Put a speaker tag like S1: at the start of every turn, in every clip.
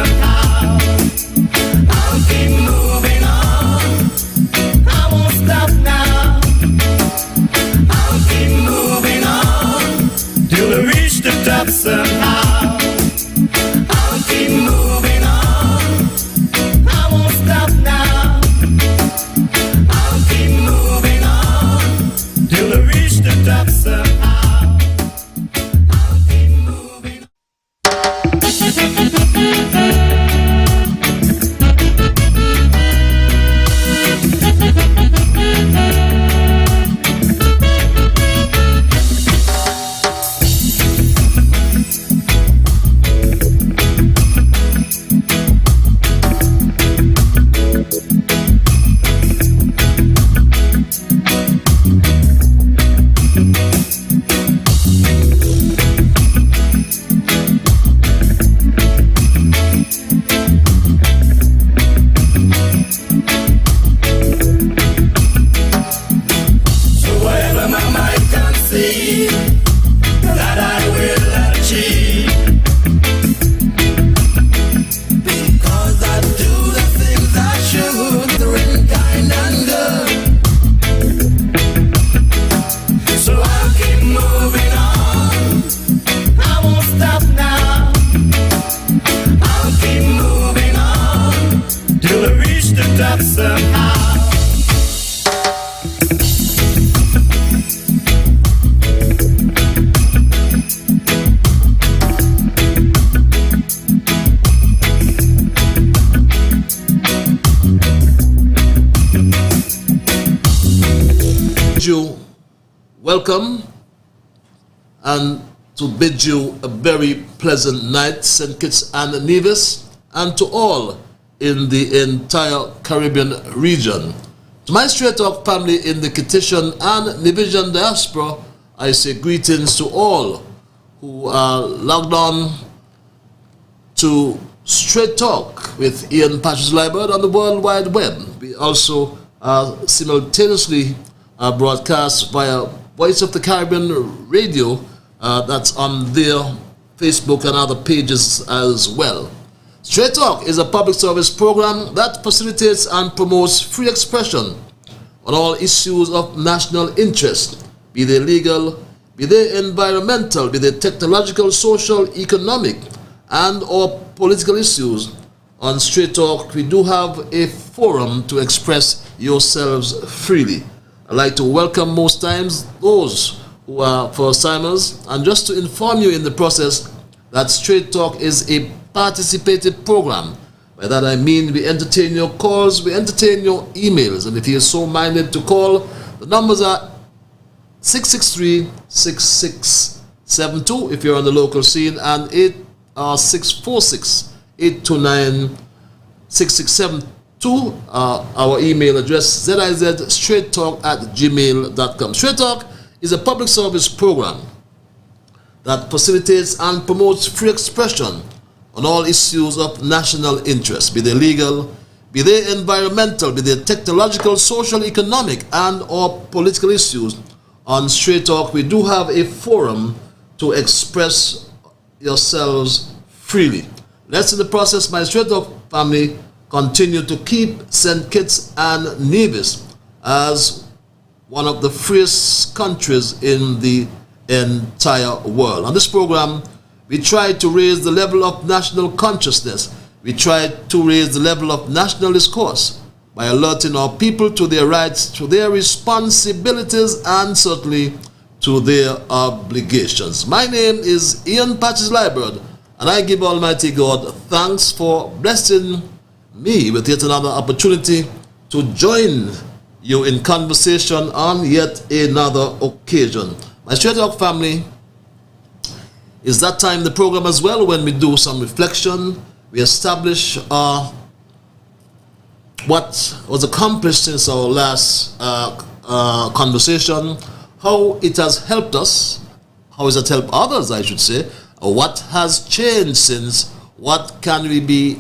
S1: somehow. I'll keep moving on. I won't stop now. I'll keep moving on till I reach the top somehow. I'll keep moving on. I won't stop now. I'll keep moving on till I reach the top somehow. I'll keep moving on.
S2: Welcome, and to bid you a very pleasant night, St. Kitts and Nevis, and to all in the entire Caribbean region. To my Straight Talk family in the Kittitian and Nevisian diaspora, I say greetings to all who are logged on to Straight Talk with Ian Patches Liburd on the World Wide Web. We also simultaneously broadcast via Voice of the Caribbean Radio, that's on their Facebook and other pages as well. Straight Talk is a public service program that facilitates and promotes free expression on all issues of national interest, be they legal, be they environmental, be they technological, social, economic, and or political issues. On Straight Talk, we do have a forum to express yourselves freely. I'd like to welcome most times those who are first-timers, and just to inform you in the process that Straight Talk is a participative program. By that I mean we entertain your calls, we entertain your emails, and if you're so minded to call, the numbers are 663-6672 if you're on the local scene, and 646-829-6672. Our email address, zizstraighttalk@gmail.com. Straight Talk is a public service program that facilitates and promotes free expression on all issues of national interest, be they legal, be they environmental, be they technological, social, economic, and or political issues. On Straight Talk, we do have a forum to express yourselves freely. Let's, in the process, my Straight Talk family, continue to keep St. Kitts and Nevis as one of the freest countries in the entire world. On this program, we try to raise the level of national consciousness. We try to raise the level of national discourse by alerting our people to their rights, to their responsibilities, and certainly to their obligations. My name is Ian Patches Liburd, and I give Almighty God thanks for blessing me with yet another opportunity to join you in conversation on yet another occasion. My Straight Talk family, is that time in the program as well when we do some reflection. We establish what was accomplished since our last conversation, how it has helped us, how has it helped others, I should say, what has changed since, what can be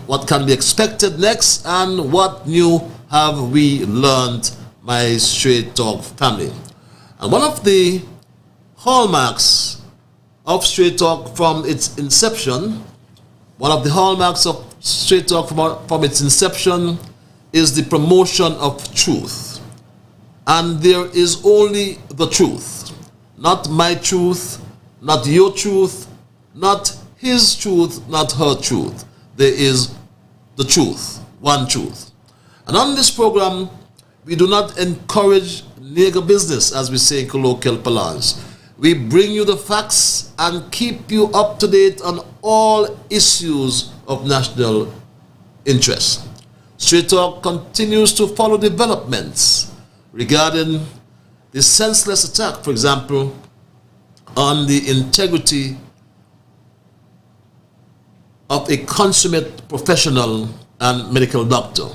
S2: expected next, and what new have we learned, my Straight Talk family. And one of the hallmarks of Straight Talk from its inception, one of the hallmarks of Straight Talk from its inception is the promotion of truth. And there is only the truth. Not my truth, not your truth, not his truth, not her truth. There is the truth, one truth. And on this program, we do not encourage nigger business, as we say in colloquial parlance. We bring you the facts and keep you up to date on all issues of national interest. Straight Talk continues to follow developments regarding the senseless attack, for example, on the integrity of a consummate professional and medical doctor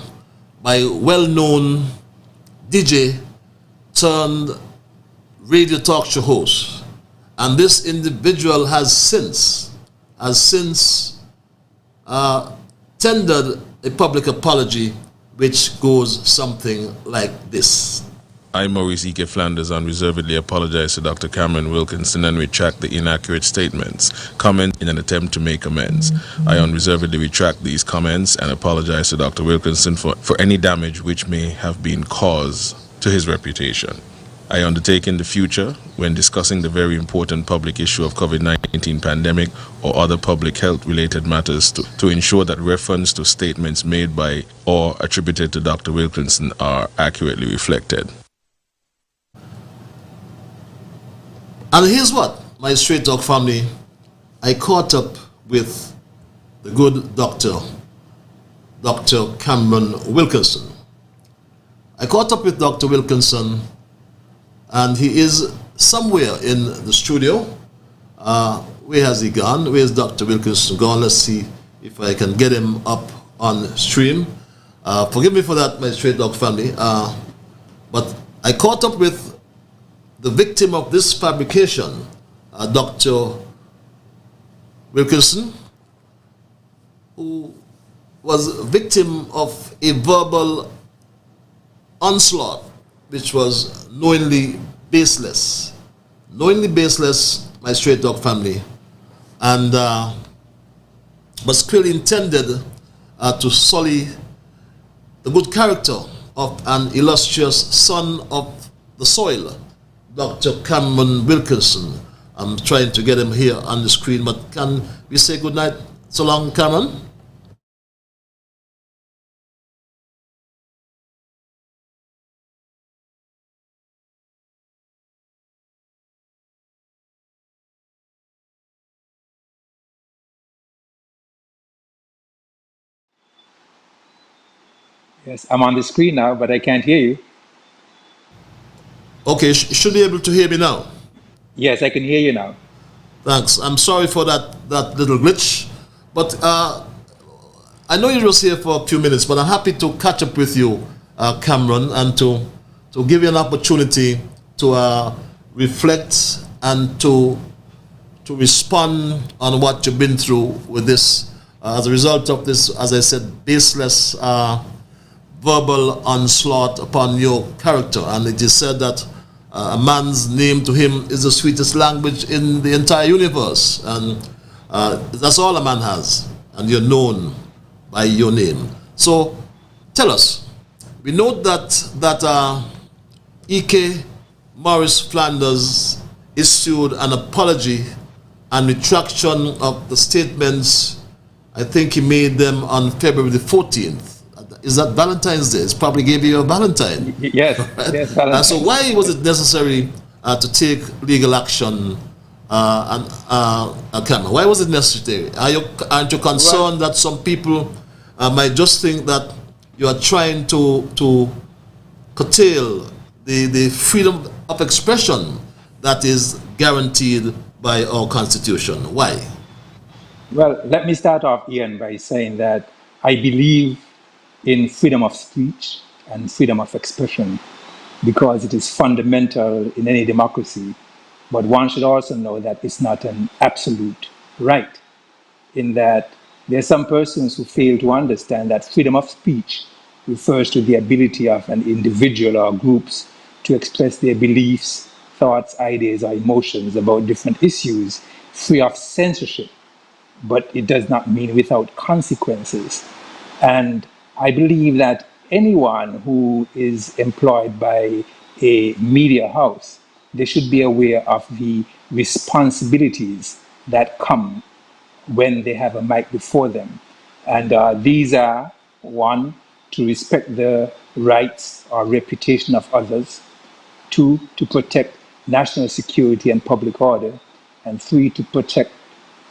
S2: by well-known DJ turned radio talk show host. And this individual has since tendered a public apology which goes something like this.
S3: I, Maurice E.K. Flanders, unreservedly apologize to Dr. Cameron Wilkinson and retract the inaccurate statements, comment in an attempt to make amends. I unreservedly retract these comments and apologize to Dr. Wilkinson for any damage which may have been caused to his reputation. I undertake in the future, when discussing the very important public issue of COVID-19 pandemic or other public health related matters, to ensure that reference to statements made by or attributed to Dr. Wilkinson are accurately reflected.
S2: And here's what, my Straight Talk family, I caught up with the good Dr. Cameron Wilkinson. I caught up with Dr. Wilkinson, and he is somewhere in the studio. Where has he gone? Where's Dr. Wilkinson gone? Let's see if I can get him up on stream. Forgive me for that, my Straight Talk family. But I caught up with the victim of this fabrication, Dr. Wilkinson, who was a victim of a verbal onslaught which was knowingly baseless. Knowingly baseless, my Straight Talk family, and was clearly intended to sully the good character of an illustrious son of the soil, Dr. Cameron Wilkinson. I'm trying to get him here on the screen, but can we say good night so long, Cameron?
S4: Yes, I'm on the screen now, but I can't hear you.
S2: Okay, should be able to hear me now.
S4: Yes, I can hear you now.
S2: Thanks. I'm sorry for that little glitch, but I know you were here for a few minutes, but I'm happy to catch up with you, Cameron, and to give you an opportunity to reflect and to respond on what you've been through with this as a result of this, as I said, baseless verbal onslaught upon your character. And it is said that a man's name to him is the sweetest language in the entire universe, and that's all a man has, and you're known by your name. So tell us, we note that E.K. Morris Flanders issued an apology and retraction of the statements. I think he made them on February the 14th. Is that Valentine's Day? It's probably gave you a Valentine.
S4: Yes,
S2: right?
S4: yes, Valentine.
S2: So why was it necessary to take legal action? Cameron, why was it necessary? Aren't you concerned that some people might just think that you are trying to curtail the freedom of expression that is guaranteed by our Constitution? Why?
S4: Well, let me start off, Ian, by saying that I believe in freedom of speech and freedom of expression because it is fundamental in any democracy. But one should also know that it's not an absolute right, in that there are some persons who fail to understand that freedom of speech refers to the ability of an individual or groups to express their beliefs, thoughts, ideas, or emotions about different issues free of censorship but it does not mean without consequences. And I believe that anyone who is employed by a media house, they should be aware of the responsibilities that come when they have a mic before them. And these are one, to respect the rights or reputation of others, two, to protect national security and public order, and three, to protect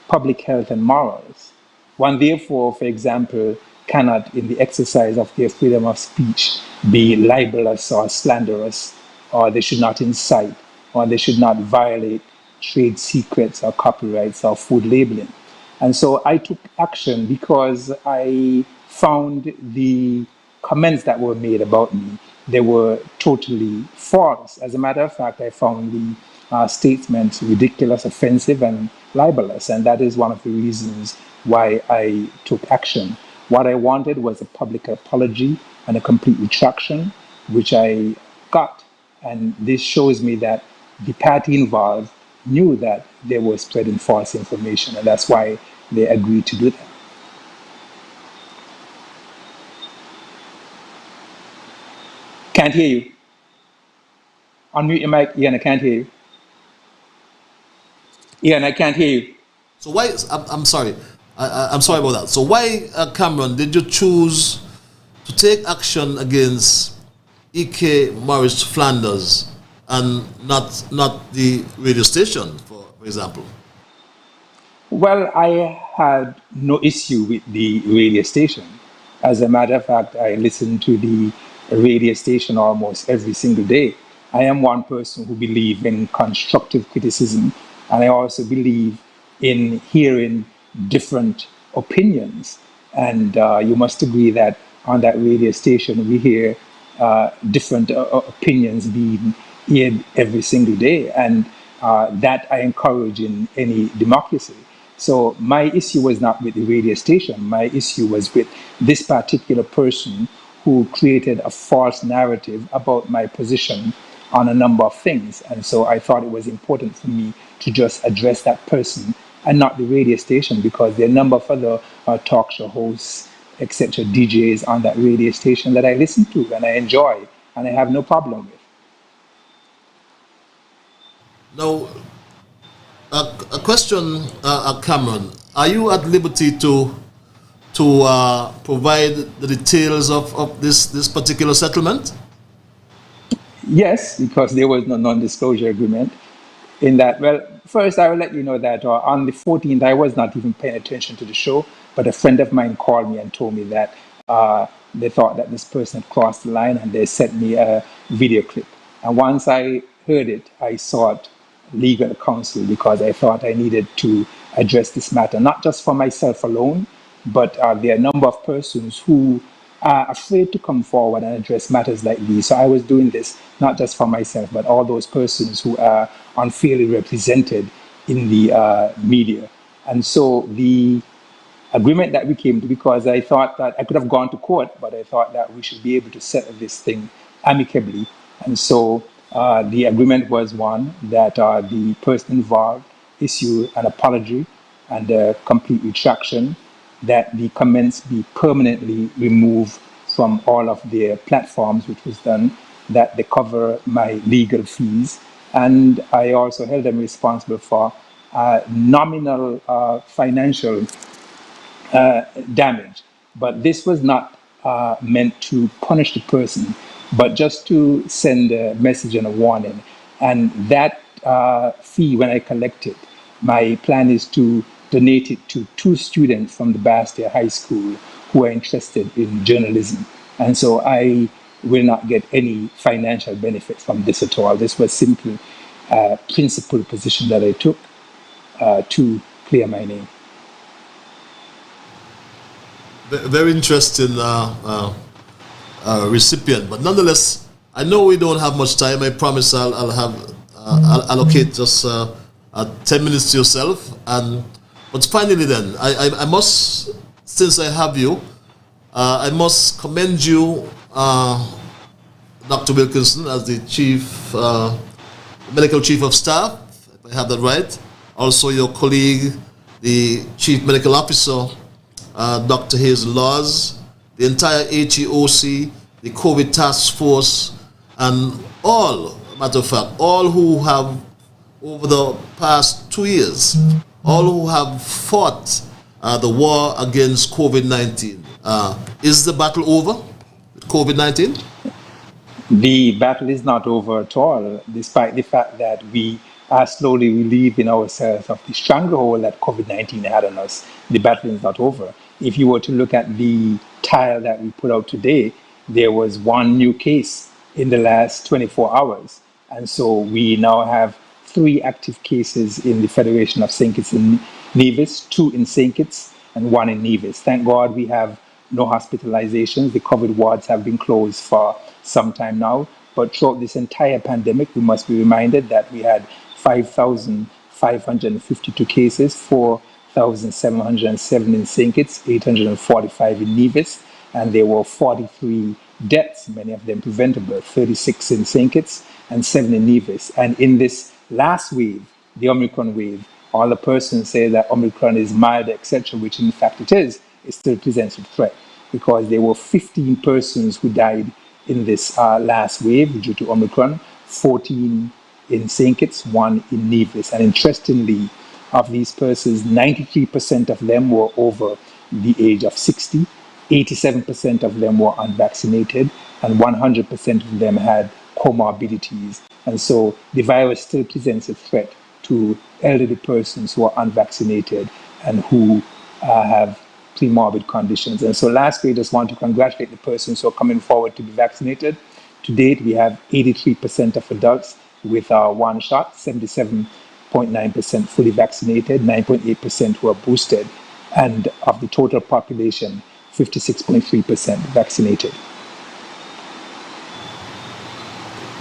S4: public health and morals. One, therefore, for example, cannot, in the exercise of their freedom of speech, be libelous or slanderous, or they should not incite, or they should not violate trade secrets or copyrights or food labeling. And so I took action because I found the comments that were made about me, they were totally false. As a matter of fact, I found the statements ridiculous, offensive, and libelous. And that is one of the reasons why I took action. What I wanted was a public apology and a complete retraction, which I got. And this shows me that the party involved knew that they were spreading false information, and that's why they agreed to do that. Can't hear you. Unmute your mic, Ian. I can't hear you. Ian, I can't hear you.
S2: So why? I'm sorry. I'm sorry about that. So why, Cameron, did you choose to take action against E.K. Morris Flanders and not the radio station, for example?
S4: Well, I had no issue with the radio station. As a matter of fact, I listen to the radio station almost every single day. I am one person who believes in constructive criticism, and I also believe in hearing different opinions. And you must agree that on that radio station, we hear different opinions being aired every single day, and that I encourage in any democracy. So my issue was not with the radio station. My issue was with this particular person who created a false narrative about my position on a number of things. And so I thought it was important for me to just address that person and not the radio station, because there are a number of other talk show hosts, etc., DJs on that radio station that I listen to and I enjoy and I have no problem with.
S2: Now, a question, Cameron. Are you at liberty to provide the details of this particular settlement?
S4: Yes, because there was no non-disclosure agreement in that. Well, first I will let you know that on the 14th, I was not even paying attention to the show, but a friend of mine called me and told me that they thought that this person had crossed the line, and they sent me a video clip. And once I heard it, I sought legal counsel because I thought I needed to address this matter, not just for myself alone, but there are a number of persons who are afraid to come forward and address matters like these. So I was doing this not just for myself, but all those persons who are unfairly represented in the media. And so the agreement that we came to, because I thought that I could have gone to court, but I thought that we should be able to settle this thing amicably. And so the agreement was one that the person involved issue an apology and a complete retraction, that the comments be permanently removed from all of their platforms, which was done, that they cover my legal fees. And I also held them responsible for nominal financial damage. But this was not meant to punish the person, but just to send a message and a warning. And that fee, when I collect it, my plan is to donate it to 2 students from the Bastia High School who are interested in journalism. And so I will not get any financial benefit from this at all. This was simply a principled position that I took to clear my name.
S2: Very interesting recipient, but nonetheless, I know we don't have much time. I promise I'll allocate just 10 minutes to yourself. But finally, then I must, since I have you, I must commend you, Dr. Wilkinson, as the medical chief of staff, if I have that right. Also, your colleague, the Chief Medical Officer, Dr. Hazel Laws, the entire HEOC, the COVID Task Force, and all, matter of fact, all who have, over the past 2 years, all who have fought the war against COVID-19. Is the battle over with COVID-19?
S4: The battle is not over at all, despite the fact that we are slowly relieving ourselves of the stranglehold that COVID-19 had on us. The battle is not over. If you were to look at the tile that we put out today, there was one new case in the last 24 hours. And so we now have 3 active cases in the Federation of St. Kitts and Nevis, 2 in St. Kitts and 1 in Nevis. Thank God we have no hospitalizations. The COVID wards have been closed for some time now. But throughout this entire pandemic, we must be reminded that we had 5,552 cases, 4,707 in St. Kitts, 845 in Nevis, and there were 43 deaths, many of them preventable, 36 in St. Kitts and 7 in Nevis. And in this last wave, the Omicron wave, all the persons say that Omicron is mild, etc., which in fact it still presents a threat, because there were 15 persons who died in this last wave due to Omicron, 14 in St. Kitts, 1 in Nevis. And interestingly, of these persons, 93% of them were over the age of 60, 87% of them were unvaccinated, and 100% of them had comorbidities. And so the virus still presents a threat to elderly persons who are unvaccinated and who have pre-morbid conditions. And so lastly, I just want to congratulate the persons who are coming forward to be vaccinated. To date, we have 83% of adults with our 1 shot, 77.9% fully vaccinated, 9.8% who are boosted, and of the total population, 56.3% vaccinated.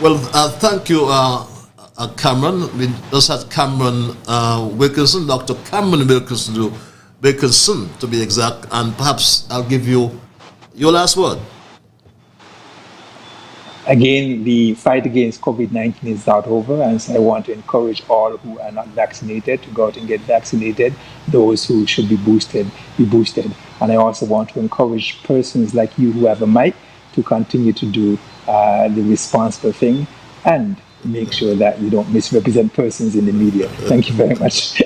S2: Well, thank you, Cameron. We just had Cameron Wilkinson, Dr. Cameron Wilkinson to be exact, and perhaps I'll give you your last word.
S4: Again, the fight against COVID-19 is not over, and so I want to encourage all who are not vaccinated to go out and get vaccinated. Those who should be boosted, be boosted. And I also want to encourage persons like you who have a mic to continue to do the responsible thing and make sure that you don't misrepresent persons in the media. Thank you very much.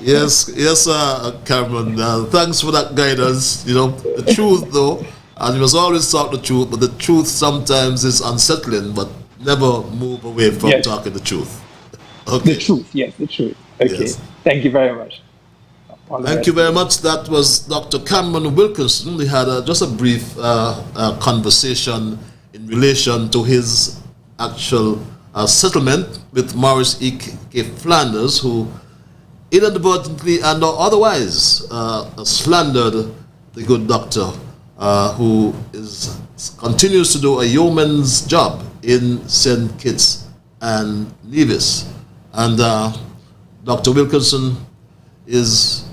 S2: Yes, Cameron. Thanks for that guidance. You know, the truth, though, and you must always talk the truth, but the truth sometimes is unsettling, but never move away from talking the truth. Okay.
S4: The truth, yes, the truth. Okay. Yes. Thank you very much.
S2: Thank you very much. That was Dr. Cameron Wilkinson. We had just a brief conversation in relation to his actual settlement with Maurice E.K. Flanders, who inadvertently and otherwise slandered the good doctor, who continues to do a yeoman's job in St. Kitts and Nevis. And Dr. Wilkinson is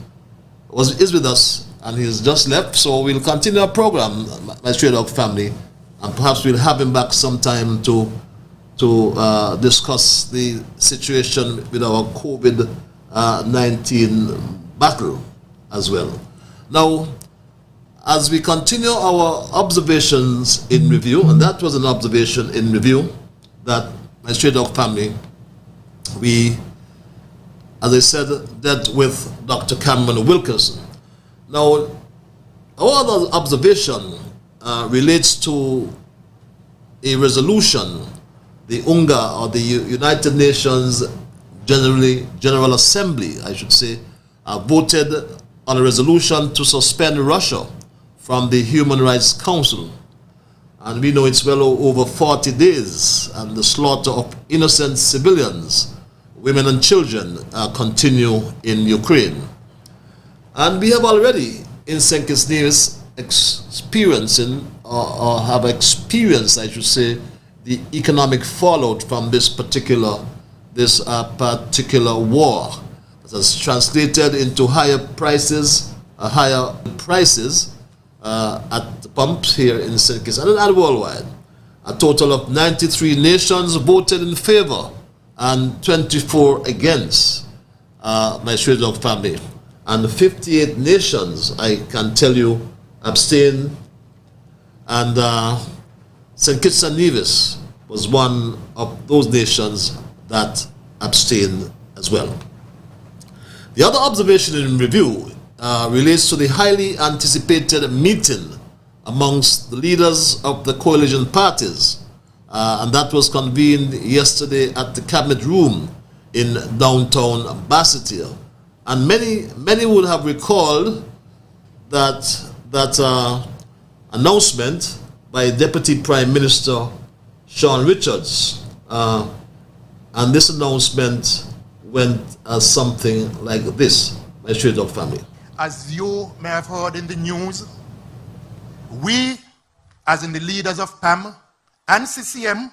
S2: with us, and he's just left, so we'll continue our program, my Stray Dog family, and perhaps we'll have him back sometime to discuss the situation with our COVID-19 battle as well. Now, as we continue our observations in review, and that was an observation in review that my Stray Dog family, we, as I said, dealt with Dr. Cameron Wilkinson. Now, our other observation relates to a resolution the UNGA, or the United Nations General Assembly, I should say, voted on a resolution to suspend Russia from the Human Rights Council. And we know it's well over 40 days, and the slaughter of innocent civilians, women and children, continue in Ukraine. And we have already in St. Kitts Nevis experiencing, or have experienced, I should say, the economic fallout from this particular war. It has translated into higher prices at the pumps here in St. Kitts and worldwide. A total of 93 nations voted in favor and 24 against my Stray Dog family. And 58 nations, I can tell you, abstained. And St. Kitts and Nevis was one of those nations that abstained as well. The other observation in review relates to the highly anticipated meeting amongst the leaders of the coalition parties, and that was convened yesterday at the Cabinet Room in downtown Basseterre. And many would have recalled that announcement by Deputy Prime Minister Sean Richards, and this announcement went as something like this, my Stray Dog family.
S5: As you may have heard in the news, we, as in the leaders of PAM and CCM,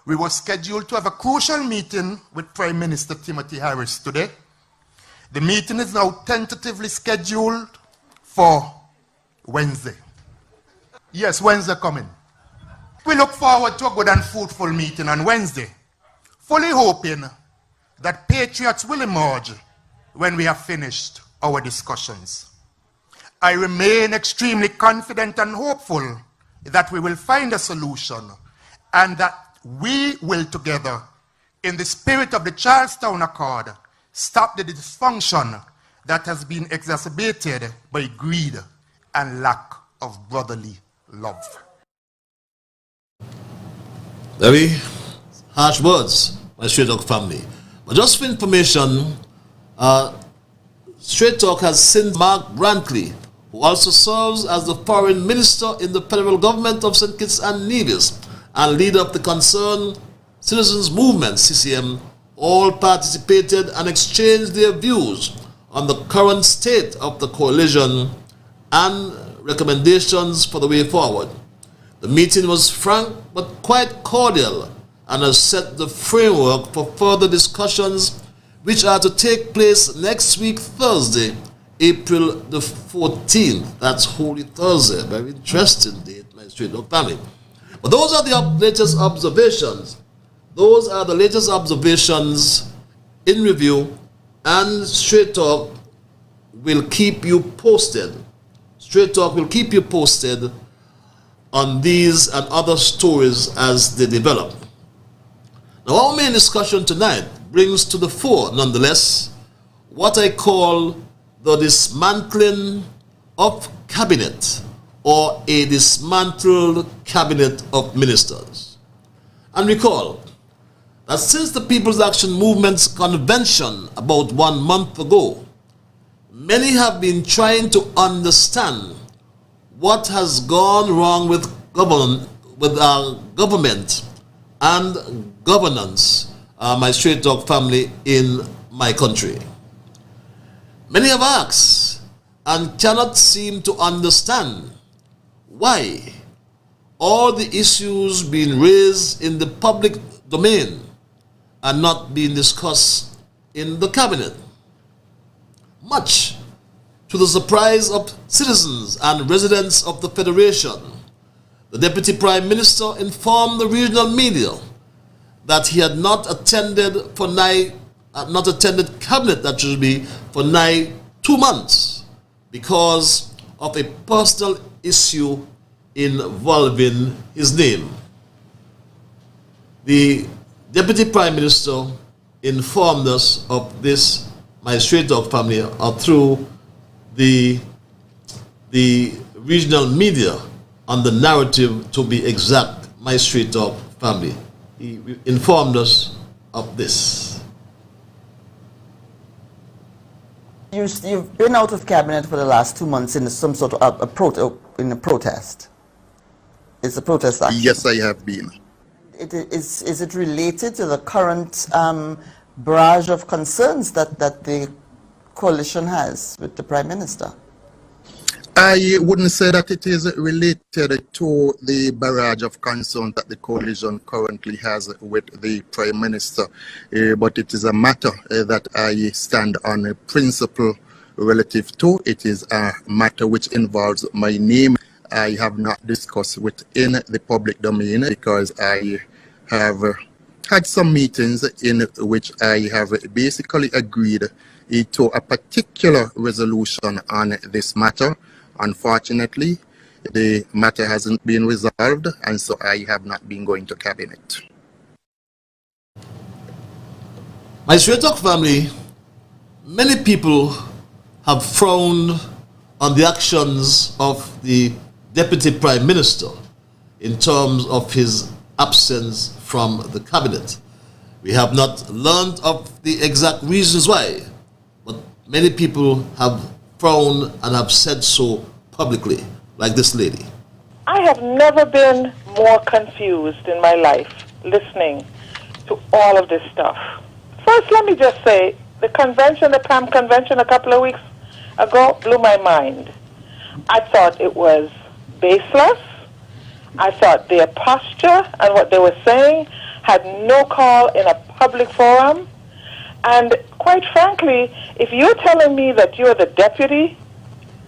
S5: we were scheduled to have a crucial meeting with Prime Minister Timothy Harris today. The meeting is now tentatively scheduled for Wednesday. Yes, Wednesday coming. We look forward to a good and fruitful meeting on Wednesday, fully hoping that patriots will emerge when we have finished our discussions. I remain extremely confident and hopeful that we will find a solution and that we will together, in the spirit of the Charlestown Accord, stop the dysfunction that has been exacerbated by greed and lack of brotherly love.
S2: Very harsh words, my Stray Dog family. But just for information, Straight Talk has sent Mark Brantley, who also serves as the foreign minister in the federal government of St. Kitts and Nevis and leader of the Concerned Citizens Movement, CCM, all participated and exchanged their views on the current state of the coalition and recommendations for the way forward. The meeting was frank but quite cordial and has set the framework for further discussions which are to take place next week, Thursday, April the 14th. That's Holy Thursday. Very interesting date, my Stray Dog family. But those are the latest observations. Those are the latest observations in review, and Straight Talk will keep you posted. Straight Talk will keep you posted on these and other stories as they develop. Now, our main discussion tonight brings to the fore, nonetheless, what I call the dismantling of cabinet, or a dismantled cabinet of ministers. And recall that since the People's Action Movement's convention about 1 month ago, many have been trying to understand what has gone wrong with our government and governance, my Straight Dog family, in my country. Many have asked and cannot seem to understand why all the issues being raised in the public domain are not being discussed in the cabinet. Much to the surprise of citizens and residents of the Federation, the Deputy Prime Minister informed the regional media that he had not attended cabinet, that should be, for nigh 2 months because of a personal issue involving his name. The Deputy Prime Minister informed us of this, my Straight Dog family, through the regional media, on the narrative, to be exact, my Straight Dog family. He informed us of this.
S6: You've been out of cabinet for the last 2 months in some sort of a protest. It's a protest action.
S5: Yes, I have been.
S6: Is it related to the current barrage of concerns that the coalition has with the Prime Minister?
S5: I wouldn't say that it is related to the barrage of concerns that the coalition currently has with the Prime Minister, but it is a matter that I stand on a principle relative to. It is a matter which involves my name. I have not discussed within the public domain because I have had some meetings in which I have basically agreed
S7: to a particular resolution on this matter. Unfortunately, the matter hasn't been resolved, and so I have not been going to cabinet.
S2: My Straight Talk family, many people have frowned on the actions of the Deputy Prime Minister in terms of his absence from the cabinet. We have not learned of the exact reasons why, but many people have frowned and have said so publicly, like this lady.
S8: I have never been more confused in my life listening to all of this stuff. First, let me just say, the convention, the PAM convention a couple of weeks ago blew my mind. I thought it was baseless. I thought their posture and what they were saying had no call in a public forum. And quite frankly, if you're telling me that you're the deputy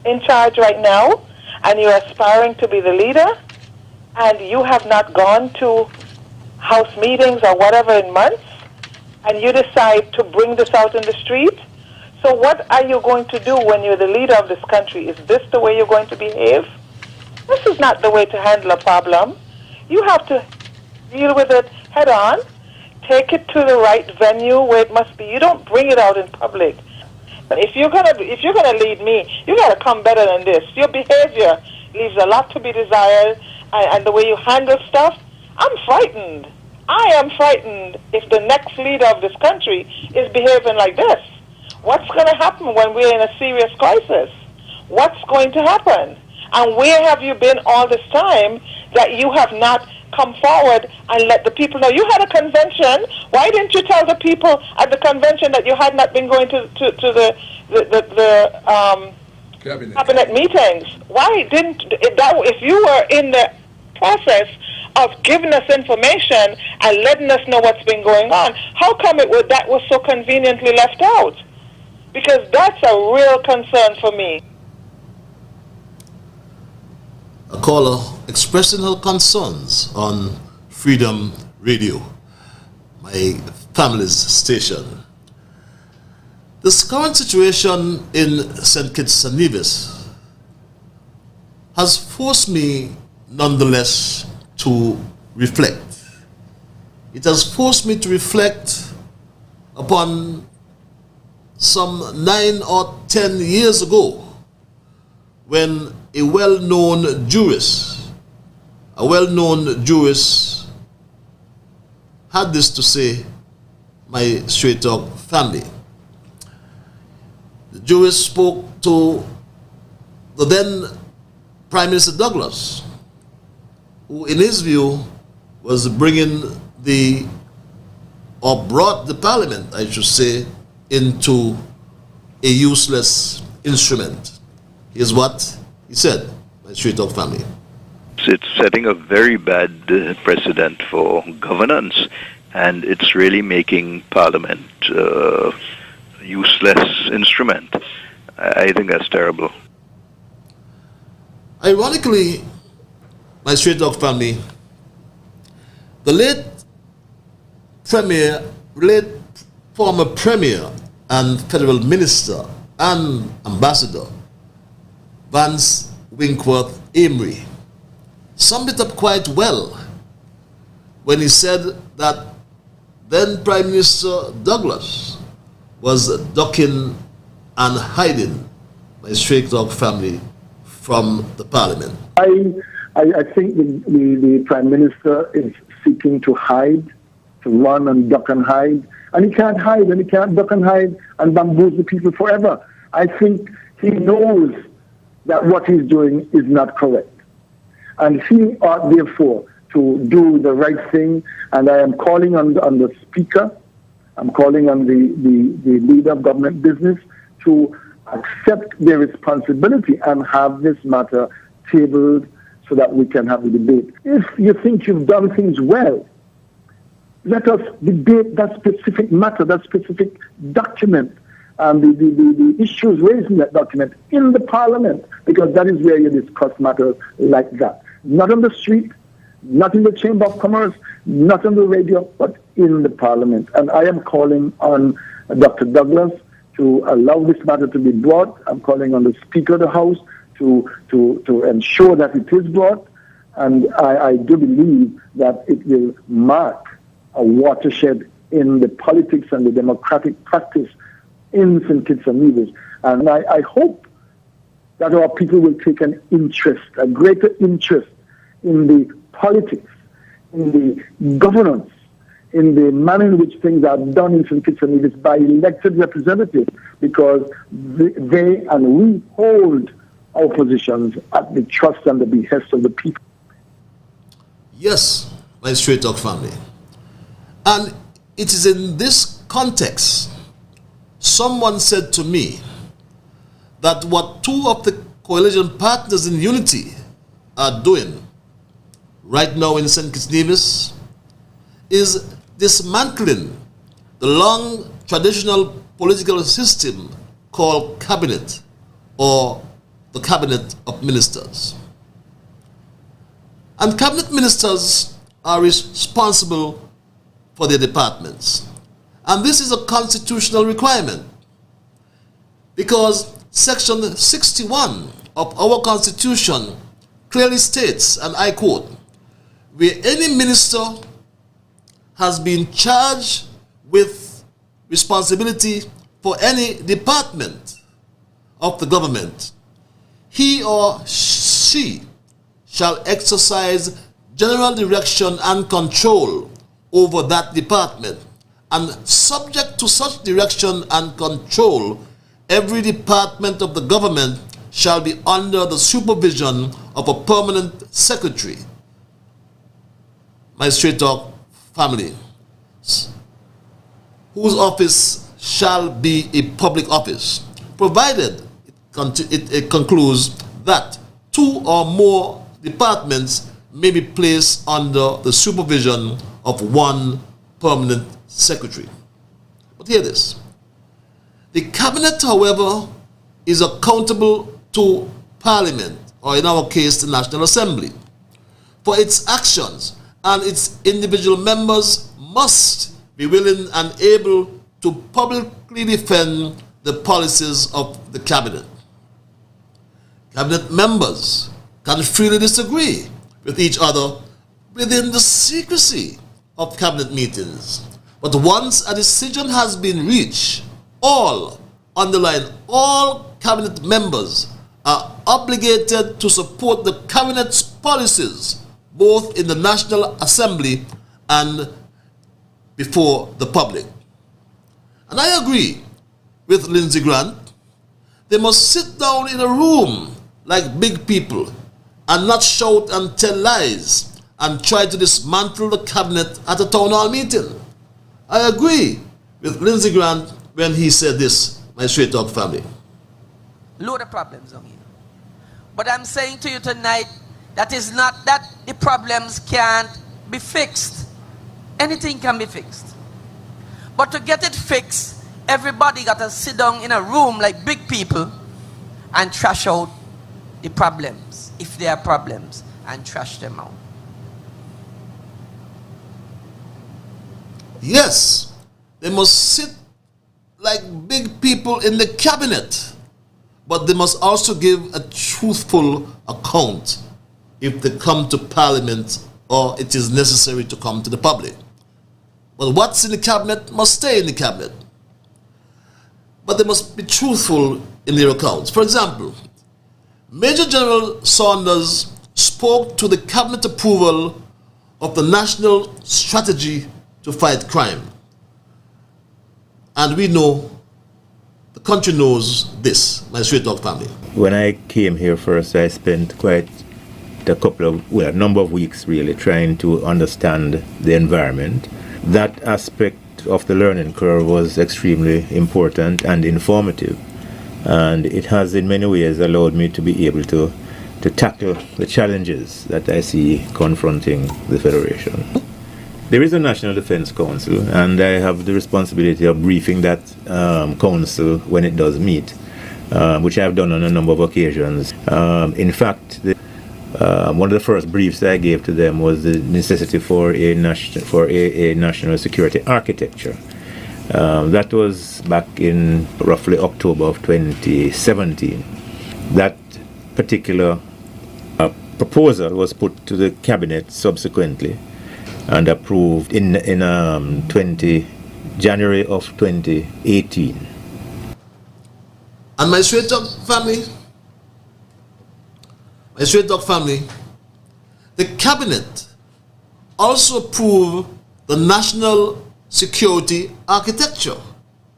S8: in charge right now and you're aspiring to be the leader and you have not gone to house meetings or whatever in months and you decide to bring this out in the street, so what are you going to do when you're the leader of this country? Is this the way you're going to behave? This is not the way to handle a problem. You have to deal with it head on, take it to the right venue where it must be. You don't bring it out in public. But if you're gonna lead me, you gotta come better than this. Your behavior leaves a lot to be desired, and the way you handle stuff, I'm frightened. I am frightened if the next leader of this country is behaving like this. What's going to happen when we're in a serious crisis? What's going to happen? And where have you been all this time that you have not come forward and let the people know? You had a convention. Why didn't you tell the people at the convention that you had not been going to the cabinet meetings? Why didn't that? If you were in the process of giving us information and letting us know what's been going on, how come that was so conveniently left out? Because that's a real concern for me.
S2: A caller expressing her concerns on Freedom Radio, my family's station. This current situation in St. Kitts and Nevis has forced me, nonetheless, to reflect. It has forced me to reflect upon some 9 or 10 years ago when a well-known jurist had this to say, my Straight Talk family. The jurist spoke to the then Prime Minister Douglas, who in his view was brought the parliament, I should say, into a useless instrument. Here's what he said, my Straight Talk family.
S9: It's setting a very bad precedent for governance, and it's really making Parliament a useless instrument. I think that's terrible.
S2: Ironically, my Straight Talk family, the late former Premier and Federal Minister and Ambassador Vance Winkworth Amory summed it up quite well when he said that then Prime Minister Douglas was ducking and hiding my Straight Talk family from the Parliament.
S10: I think the Prime Minister is seeking to hide, to run and duck and hide. And he can't hide, and he can't duck and hide and bamboozle people forever. I think he knows that what he's doing is not correct. And he ought, therefore, to do the right thing. And I am calling on the Speaker, I'm calling on the leader of government business to accept their responsibility and have this matter tabled so that we can have a debate. If you think you've done things well, let us debate that specific matter, that specific document, and the issues raised in that document in the Parliament, because that is where you discuss matters like that. Not on the street, not in the Chamber of Commerce, not on the radio, but in the Parliament. And I am calling on Dr. Douglas to allow this matter to be brought. I'm calling on the Speaker of the House to ensure that it is brought. And I do believe that it will mark a watershed in the politics and the democratic practice in St. Kitts and Nevis. And I hope that our people will take an interest, a greater interest in the politics, in the governance, in the manner in which things are done in St. Kitts and Nevis by elected representatives, because they and we hold our positions at the trust and the behest of the people.
S2: Yes, my Straight Talk family. And it is in this context, someone said to me that what two of the coalition partners in unity are doing right now in St. Kitts Nevis is dismantling the long traditional political system called cabinet, or the cabinet of ministers. And cabinet ministers are responsible for their departments. And this is a constitutional requirement, because Section 61 of our Constitution clearly states, and I quote, where any minister has been charged with responsibility for any department of the government, he or she shall exercise general direction and control over that department, and subject to such direction and control, every department of the government shall be under the supervision of a permanent secretary. My Straight Talk family, whose office shall be a public office, provided it concludes that two or more departments may be placed under the supervision of one permanent secretary. But hear this. The cabinet, however, is accountable to Parliament, or in our case, the National Assembly, for its actions, and its individual members must be willing and able to publicly defend the policies of the cabinet. Cabinet members can freely disagree with each other within the secrecy of cabinet meetings. But once a decision has been reached, all cabinet members are obligated to support the cabinet's policies, both in the National Assembly and before the public. And I agree with Lindsey Grant. They must sit down in a room like big people and not shout and tell lies and try to dismantle the cabinet at a town hall meeting. I agree with Lindsey Grant when he said this, my Straight Talk family.
S11: Load of problems on here. But I'm saying to you tonight, that is not that the problems can't be fixed. Anything can be fixed. But to get it fixed, everybody got to sit down in a room like big people and trash out the problems, if there are problems, and trash them out.
S2: Yes, they must sit like big people in the cabinet, but they must also give a truthful account if they come to Parliament or it is necessary to come to the public. But what's in the cabinet must stay in the cabinet. But they must be truthful in their accounts. For example, Major General Saunders spoke to the cabinet approval of the national strategy to fight crime. And we know, the country knows this, my Straight Talk family.
S12: When I came here first, I spent quite a number of weeks really trying to understand the environment. That aspect of the learning curve was extremely important and informative. And it has in many ways allowed me to be able to tackle the challenges that I see confronting the Federation. There is a National Defense Council, and I have the responsibility of briefing that council when it does meet, which I have done on a number of occasions. In fact, one of the first briefs I gave to them was the necessity for a national security architecture. That was back in roughly October of 2017. That particular proposal was put to the cabinet subsequently and approved in January of 2018.
S2: And my straight talk family, the cabinet also approved the national security architecture,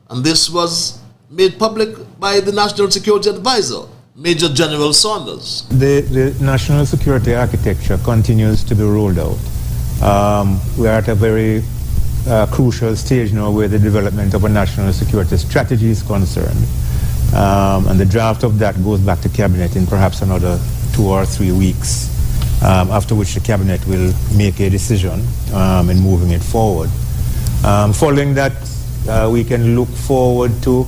S2: and this was made public by the National Security Advisor, Major General Saunders.
S12: The national security architecture continues to be rolled out. We are at a very crucial stage now where the development of a national security strategy is concerned. And the draft of that goes back to cabinet in perhaps another 2 or 3 weeks, after which the cabinet will make a decision in moving it forward. Following that, we can look forward to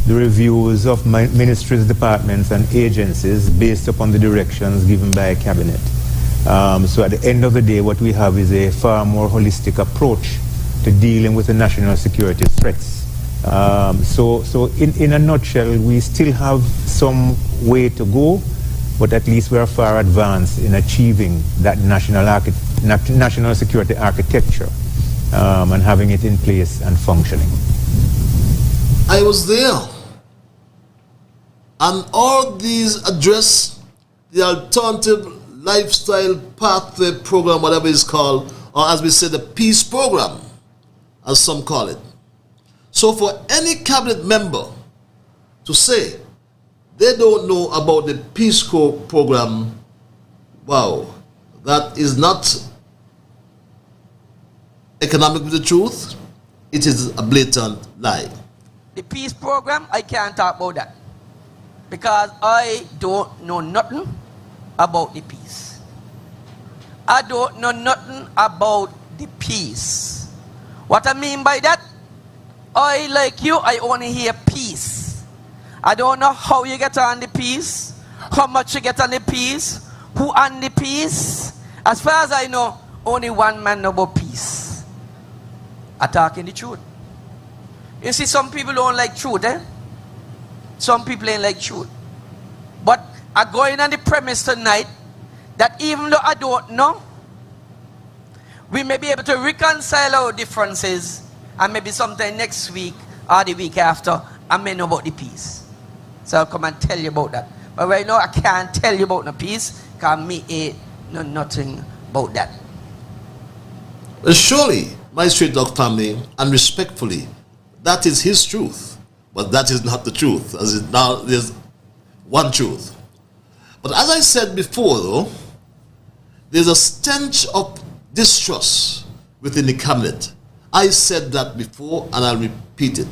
S12: the reviews of ministries, departments and agencies based upon the directions given by a cabinet. So at the end of the day, what we have is a far more holistic approach to dealing with the national security threats. So in a nutshell, we still have some way to go, but at least we are far advanced in achieving that national security architecture and having it in place and functioning.
S2: I was there, and all these address the alternative lifestyle pathway program, whatever it's called, or as we say, the peace program, as some call it. So for any cabinet member to say they don't know about the Peace Corps program, wow, that is not economic with the truth. It is a blatant lie.
S11: The peace program, I can't talk about that, because I don't know nothing about the peace. I don't know nothing about the peace. What I mean by that, I, like you, I only hear peace. I don't know how you get on the peace, how much you get on the peace, who on the peace. As far as I know, only one man know about peace. I talking the truth. You see, some people don't like truth, eh? Some people ain't like truth. But I'm going on the premise tonight that even though I don't know, we may be able to reconcile our differences, and maybe sometime next week or the week after, I may know about the peace. So I'll come and tell you about that. But right now, I can't tell you about the peace, because me ain't know nothing about that.
S2: Well, surely, my straight dog family, and respectfully, that is his truth. But that is not the truth, as it now there's one truth. But as I said before, though, there's a stench of distrust within the cabinet. I said that before, and I'll repeat it.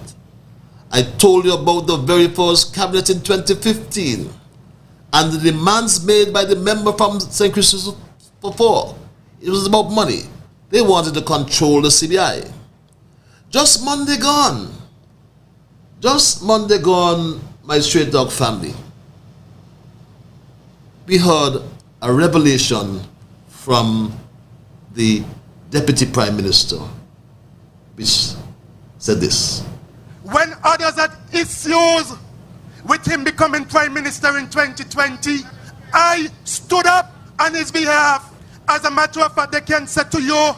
S2: I told you about the very first cabinet in 2015 and the demands made by the member from St. Christopher. It was about money. They wanted to control the CBI. Just Monday gone, my straight dog family, we heard a revelation from the Deputy Prime Minister, which said this.
S5: When others had issues with him becoming Prime Minister in 2020, I stood up on his behalf. As a matter of fact, they can say to you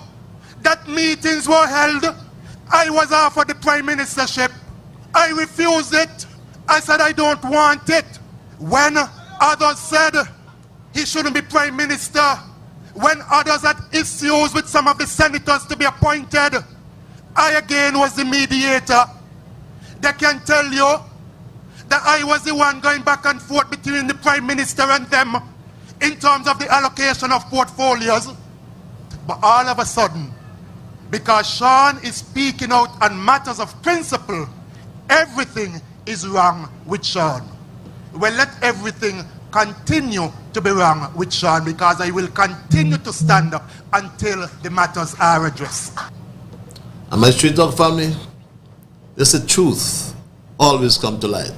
S5: that meetings were held. I was offered the Prime Ministership. I refused it. I said I don't want it. When others said he shouldn't be Prime Minister, when others had issues with some of the senators to be appointed, I again was the mediator. They can tell you that I was the one going back and forth between the Prime Minister and them in terms of the allocation of portfolios. But all of a sudden, because Sean is speaking out on matters of principle, everything is wrong with Sean. Well, let everything continue to be wrong with Sean, because I will continue to stand up until the matters are addressed.
S2: And my street dog family, there's the truth always come to light.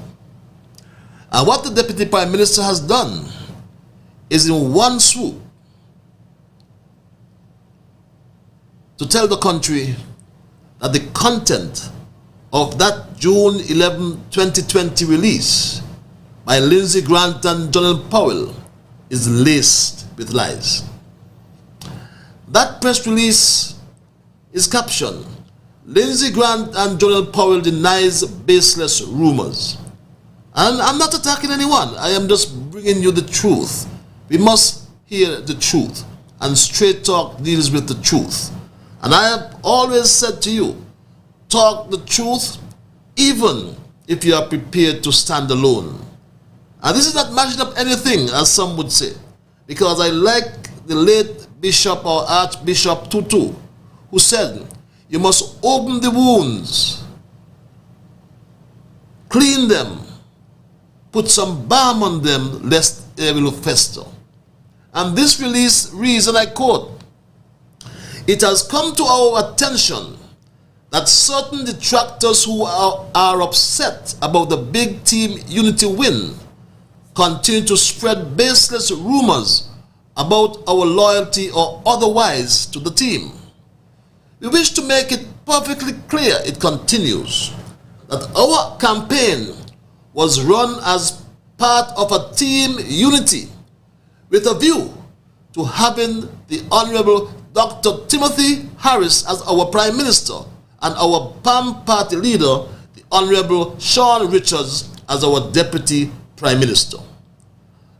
S2: And what the Deputy Prime Minister has done is in one swoop to tell the country that the content of that June 11, 2020 release by Lindsey Grant and Jonathan Powell is laced with lies. That press release is captioned, Lindsey Grant and Jonathan Powell denies baseless rumors. And I'm not attacking anyone. I am just bringing you the truth. We must hear the truth. And Straight Talk deals with the truth. And I have always said to you, talk the truth even if you are prepared to stand alone. And this is not matching up anything, as some would say. Because I like the late Bishop or Archbishop Tutu, who said, you must open the wounds, clean them, put some balm on them, lest they will fester. And this release reads, and I quote, it has come to our attention that certain detractors who are upset about the big team unity win continue to spread baseless rumors about our loyalty or otherwise to the team. We wish to make it perfectly clear, it continues, that our campaign was run as part of a team unity with a view to having the Honorable Dr. Timothy Harris as our Prime Minister and our PAM party leader, the Honorable Sean Richards, as our Deputy Prime Minister.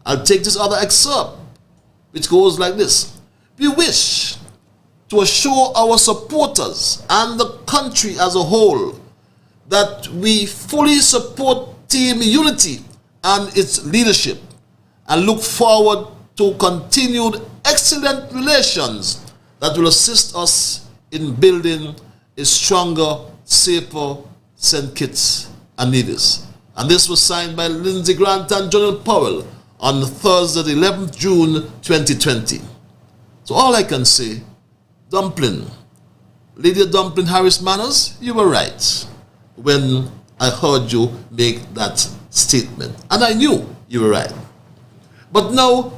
S2: I'll take this other excerpt, which goes like this. We wish to assure our supporters and the country as a whole that we fully support Team Unity and its leadership and look forward to continued excellent relations that will assist us in building a stronger, safer St. Kitts and Nevis. And this was signed by Lindsey Grant and Jonathan Powell on Thursday, the 11th June 2020. So all I can say, Dumpling, Lady Dumpling Harris Manners, you were right when I heard you make that statement. And I knew you were right. But now,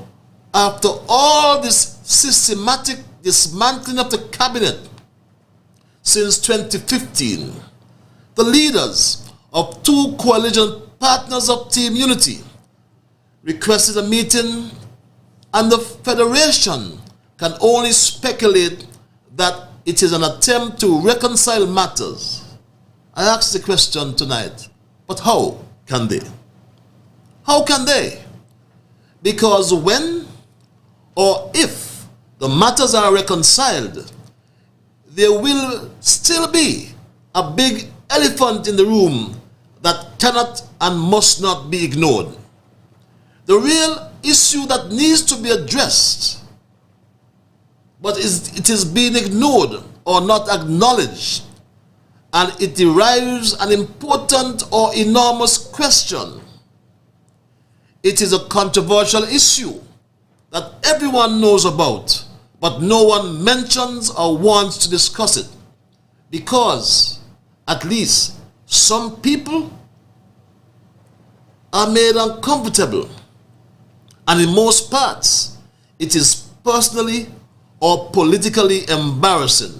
S2: after all this systematic dismantling of the cabinet since 2015, the leaders of two coalition partners of Team Unity requested a meeting, and the Federation can only speculate that it is an attempt to reconcile matters. I ask the question tonight, but how can they? How can they? Because when or if the matters are reconciled, there will still be a big elephant in the room that cannot and must not be ignored. The real issue that needs to be addressed, but it is being ignored or not acknowledged, and it derives an important or enormous question. It is a controversial issue that everyone knows about, but no one mentions or wants to discuss it, because at least some people are made uncomfortable, and in most parts it is personally or politically embarrassing.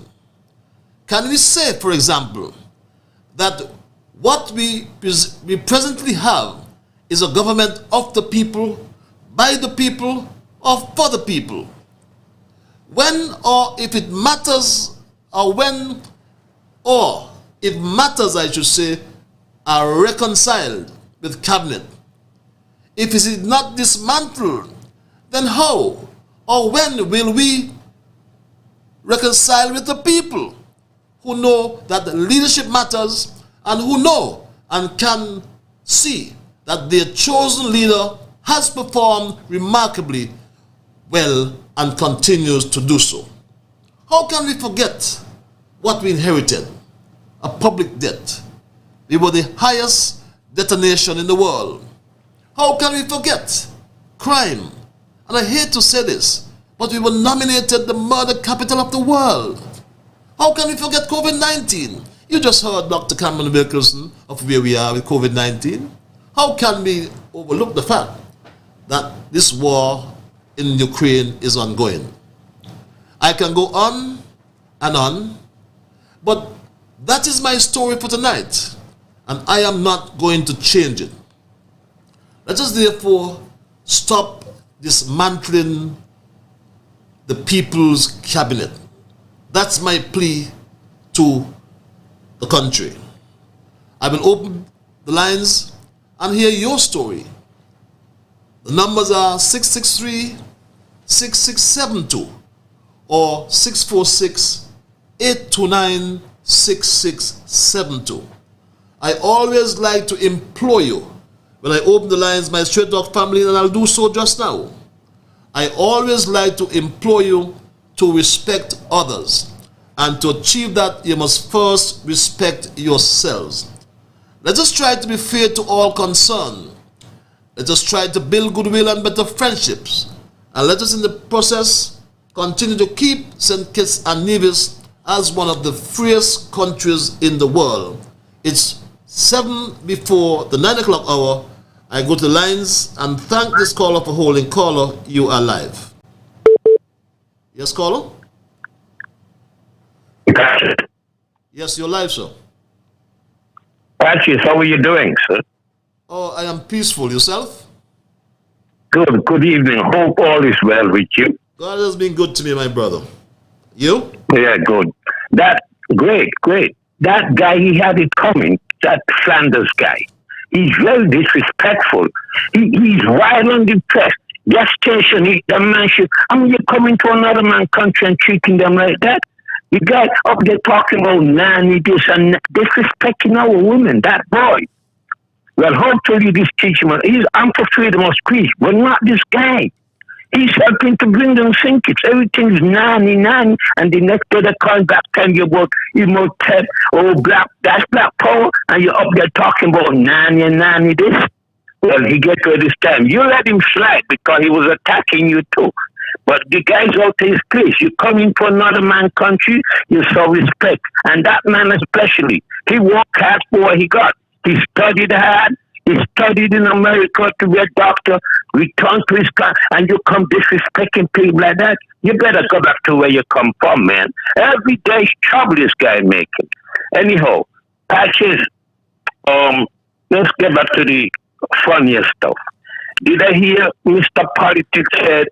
S2: Can we say, for example, that what we presently have is a government of the people, by the people, or for the people? When or if it matters, or when or if matters, I should say, are reconciled with cabinet, if it is not dismantled, then how or when will we reconcile with the people who know that the leadership matters and who know and can see that their chosen leader has performed remarkably well and continues to do so? How can we forget what we inherited? A public debt. We were the highest debtor nation in the world. How can we forget crime? And I hate to say this, but we were nominated the murder capital of the world. How can we forget COVID-19? You just heard Dr. Cameron Wilkinson of where we are with COVID-19. How can we overlook the fact that this war in Ukraine is ongoing? I can go on and on, but That is my story for tonight, and I am not going to change it. Let us therefore stop dismantling the People's Cabinet. That's my plea to the country. I will open the lines and hear your story. The numbers are 663-6672 or 646-829-6672. I always like to implore you, when I open the lines, my Straight Talk family, and I'll do so just now, I always like to implore you to respect others. And to achieve that, you must first respect yourselves. Let us try to be fair to all concerned. Let us try to build goodwill and better friendships. And let us in the process continue to keep St. Kitts and Nevis as one of the freest countries in the world. It's 7 before the 9 o'clock hour. I go to the lines and thank this caller for holding. Caller, you are live. Yes, caller? Yes, you're live, sir.
S13: Patches, how are you doing, sir?
S2: Oh, I am peaceful. Yourself?
S13: Good. Good evening. Hope all is well with you.
S2: God has been good to me, my brother. You?
S13: Yeah, good. That great. That guy, he had it coming. That Flanders guy. He's very disrespectful. He's wild on the press. Gas station, the man should. You're coming to another man's country and treating them like that. You guys up there talking about nanny this and disrespecting our women. That boy. Well, hopefully this teacher, I'm for freedom of speech, but not this guy. He's helping to bring them thinkers. Everything's nanny, and the next day they come back telling you about Imhotep, that's black power, and you're up there talking about nanny this. Well, he gets to this time. You let him slide because he was attacking you too. But the guy's out to his place. You come into another man's country, you show respect. And that man especially, he worked hard for what he got. He studied hard. He studied in America to be a doctor, returned to his country, and you come disrespecting people like that. You better go back to where you come from, man. Every day's trouble this guy making. Anyhow, Patches, let's get back to the funniest stuff. Did I hear Mr. Politics said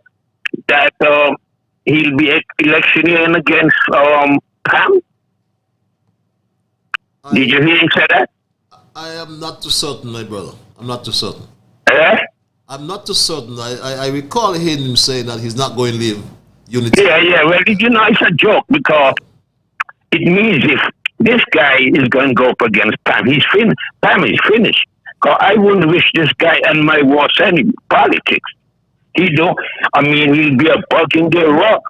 S13: that he'll be electioneering against Pam? Did you hear him say that?
S2: I am not too certain, my brother. I'm not too certain.
S13: Eh?
S2: I'm not too certain. I recall hearing him saying that he's not going to leave Unity.
S13: Yeah. Well, you know, it's a joke because it means if this guy is going to go up against Pam, Pam is finished. Because I wouldn't wish this guy and my worst enemy politics. He'll be a bug in the rock.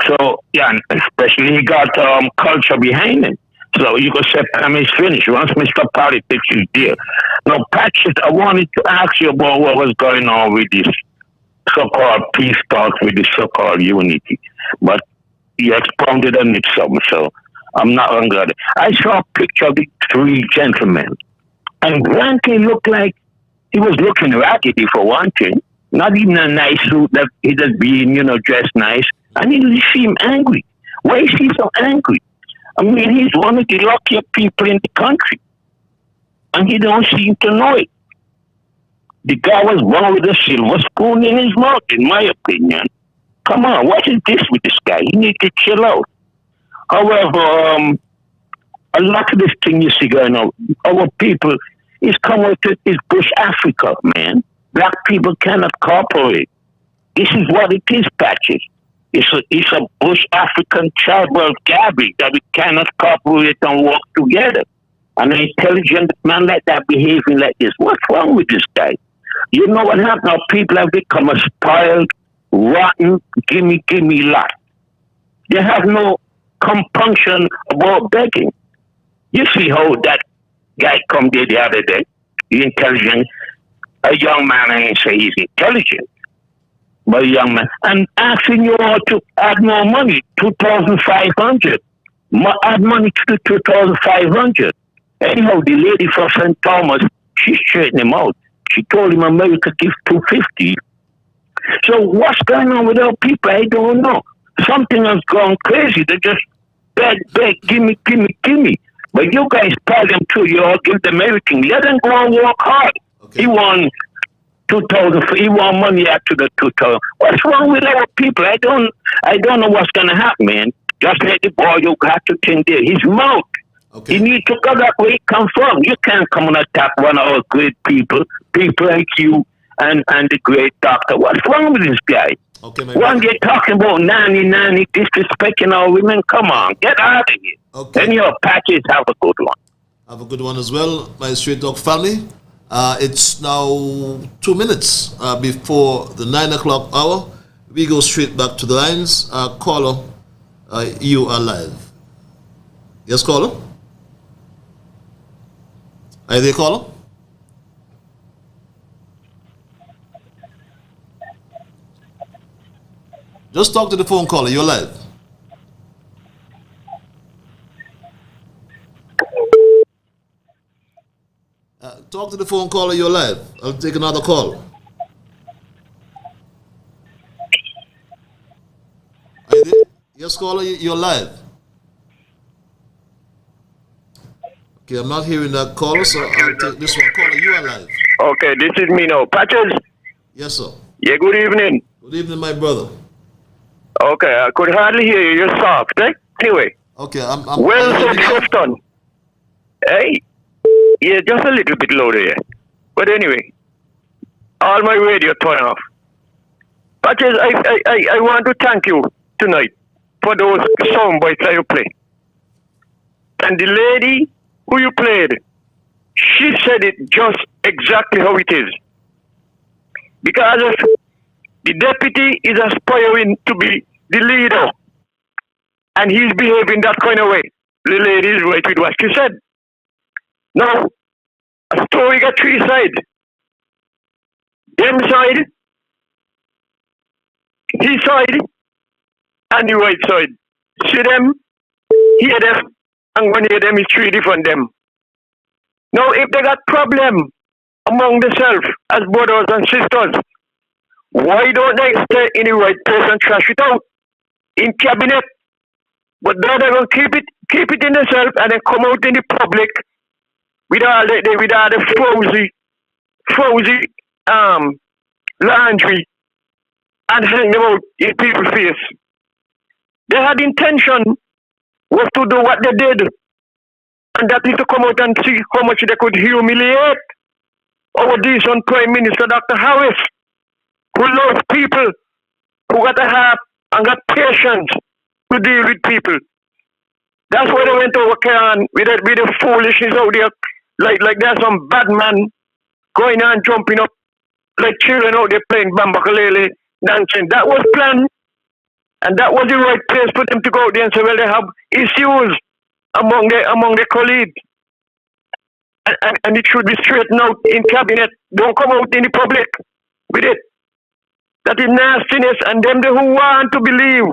S13: So, yeah, and especially he got culture behind him. So you could say Pam is finished once Mr. Politics is there. Now, Patches, I wanted to ask you about what was going on with this so-called peace talks with the so-called unity. But you expounded on it some, so I'm not going to go there. I saw a picture of the three gentlemen. And Blanky looked like he was looking raggedy for one thing. Not even a nice suit that he just being, dressed nice. And he seemed angry. Why is he so angry? He's one of the luckiest people in the country. And he don't seem to know it. The guy was born with a silver spoon in his mouth, in my opinion. Come on, what is this with this guy? He needs to chill out. However, a lot of this thing you see going on, our people is coming to is Bush Africa, man. Black people cannot cooperate. This is what it is, Patches. It's a Bush African tribal garbage that we cannot cooperate and work together. And an intelligent man like that behaving like this. What's wrong with this guy? You know what happened? Now people have become a spoiled, rotten, gimme lot. They have no compunction about begging. You see how that guy come there the other day, the intelligent, a young man, I ain't say he's intelligent, but a young man, and asking you all to add more money, 2,500. Add money to 2,500. Anyhow, the lady from St. Thomas, she straightened him out. She told him America gives 250. So what's going on with our people? I don't know. Something has gone crazy. They just beg, gimme. But you guys pay them too. You all give them everything. Let them go and work hard.
S2: Okay.
S13: He won 2,000. He won money after the 2,000. What's wrong with our people? I don't know what's gonna happen, man. Just let the boy you got to think there. His mouth.
S2: Okay.
S13: He needs to go back where he come from. You can't come and attack one of our great people like you and the great doctor. What's wrong with this guy?
S2: Okay, my
S13: One
S2: brother.
S13: day talking about nanny, disrespecting our women. Come on, get out of here.
S2: Okay.
S13: Then your patches have a good one.
S2: Have a good one as well, my Straight Talk family. It's now 2 minutes before the 9 o'clock hour. We go straight back to the lines. Caller, you are live. Yes, caller? Are you there, caller? Just talk to the phone caller. You're live. Talk to the phone caller. You're live. I'll take another call. Are you there? Yes, caller. You're live. Okay, I'm not hearing that caller, so I'll take this one. Caller, you are live.
S13: Okay, this is me now. Patches?
S2: Yes, sir.
S13: Yeah, good evening.
S2: Good evening, my brother.
S13: Okay, I could hardly hear you. You're soft, eh? Anyway.
S2: Okay, I'm
S13: Well
S2: are you
S13: said,
S2: hearing me now?
S13: Clifton. Hey, yeah, just a little bit louder, yeah. But anyway, all my radio turn off. Patches, I want to thank you tonight for those sound bites that you play. And the lady who you played, she said it just exactly how it is. Because the deputy is aspiring to be the leader, and he's behaving that kind of way. The lady is right with what she said. Now, a story got three sides. Them side, his side, and the right side. See them, hear them, and when you hear them, it's three different them. Now, if they got problem among themselves as brothers and sisters, why don't they stay in the right place and trash it out in cabinet? But now they're going to keep it in themselves and then come out in the public with all the frozy laundry and hang them out in people's face. They had intention was to do what they did, and that is to come out and see how much they could humiliate our decent Prime Minister, Dr. Harris, who loves people, who got a heart and got patience to deal with people. That's why they went over Karen with the foolishness out there, like there's some bad man going on jumping up like children out there playing bambakalele, dancing. That was planned, and that was the right place for them to go out there and say, well, they have issues among their colleagues, and it should be straightened out in cabinet. Don't come out in the public with it. That is nastiness, and them who want to believe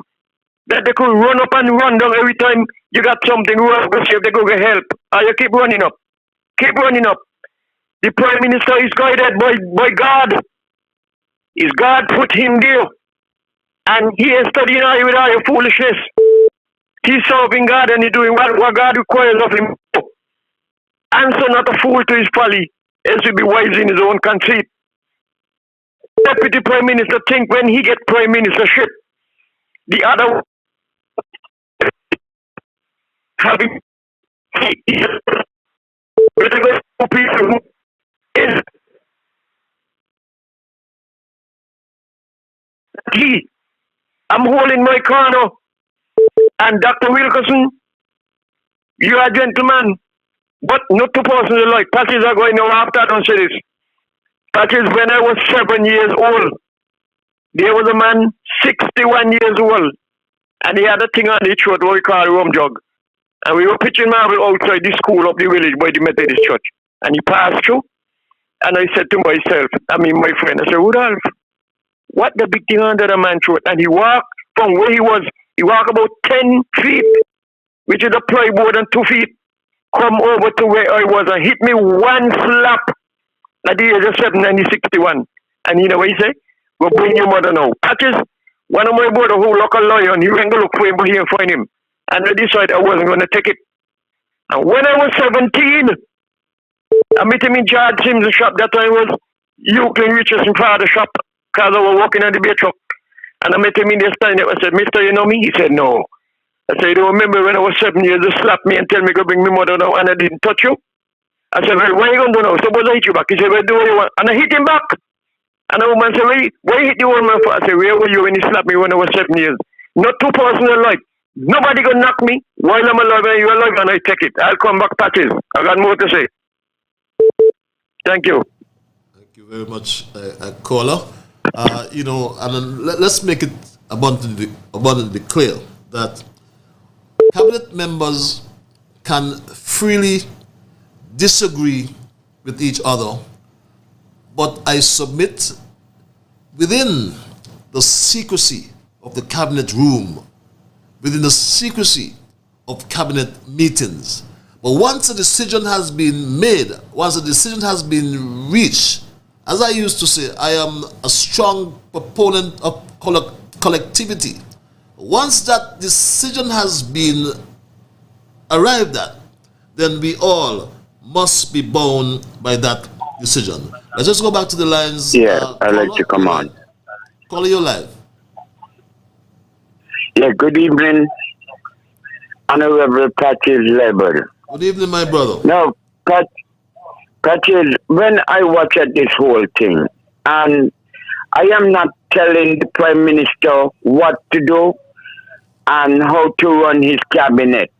S13: that they could run up and run down every time you got something wrong, go see if they go get help. Or you keep running up. Keep running up. The Prime Minister is guided by God. His God put him there. And he is studying all with all your foolishness. He's serving God and he's doing what God requires of him. Answer not a fool to his folly, else he'll be wise in his own conceit. Deputy Prime Minister think when he get Prime Ministership, the other having people who is he. I'm holding my corner, and Dr. Wilkinson, you are a gentleman, but not to personally like. Patches are going now after I don't say this. Patches, when I was 7 years old, there was a man 61 years old, and he had a thing on his throat what we call a rum jug. And we were pitching marble outside the school of the village by the Methodist church. And he passed through, and I said to myself, my friend, I said, Rudolph, what the big thing under the man's throat? And he walked from where he walked about 10 feet, which is a plyboard, and 2 feet, come over to where I was and hit me one slap at the age of 7 and he's 61. And you know what he said? Go bring your mother now. Patches, one of my brother who look a lawyer, and he went to look for him, but he didn't find him. And I decided I wasn't going to take it. When I was 17, I met him in George Sims' shop. That time was Euclid Richardson father's shop, because I was working on the beer truck. And I met him in the stand. I said, Mister, you know me? He said, no. I said, you don't remember when I was 7 years, you slapped me and tell me go bring my mother down and I didn't touch you? I said, well, what are you going to do now? Suppose I hit you back. He said, well, do what you want. And I hit him back. And the woman said, why you hit the old man for? I said, where were you when he slapped me when I was 7 years? Not too personal, like. Nobody going to knock me. While I'm alive and you're alive, and I take it. I'll come back patches. I got more to say. Thank you.
S2: Thank you very much, caller. You know, and let's make it abundantly clear that cabinet members can freely disagree with each other, but I submit within the secrecy of the cabinet room, within the secrecy of cabinet meetings. But once a decision has been made, once a decision has been reached, as I used to say, I am a strong proponent of collectivity. Once that decision has been arrived at, then we all must be bound by that decision. Let's just go back to the lines.
S13: Yeah, I'd like to come on.
S2: Call you live.
S13: Yeah, good evening, Honorable Patches Liburd.
S2: Good evening, my brother.
S13: Now, Patches, when I watch at this whole thing, and I am not telling the Prime Minister what to do and how to run his cabinet.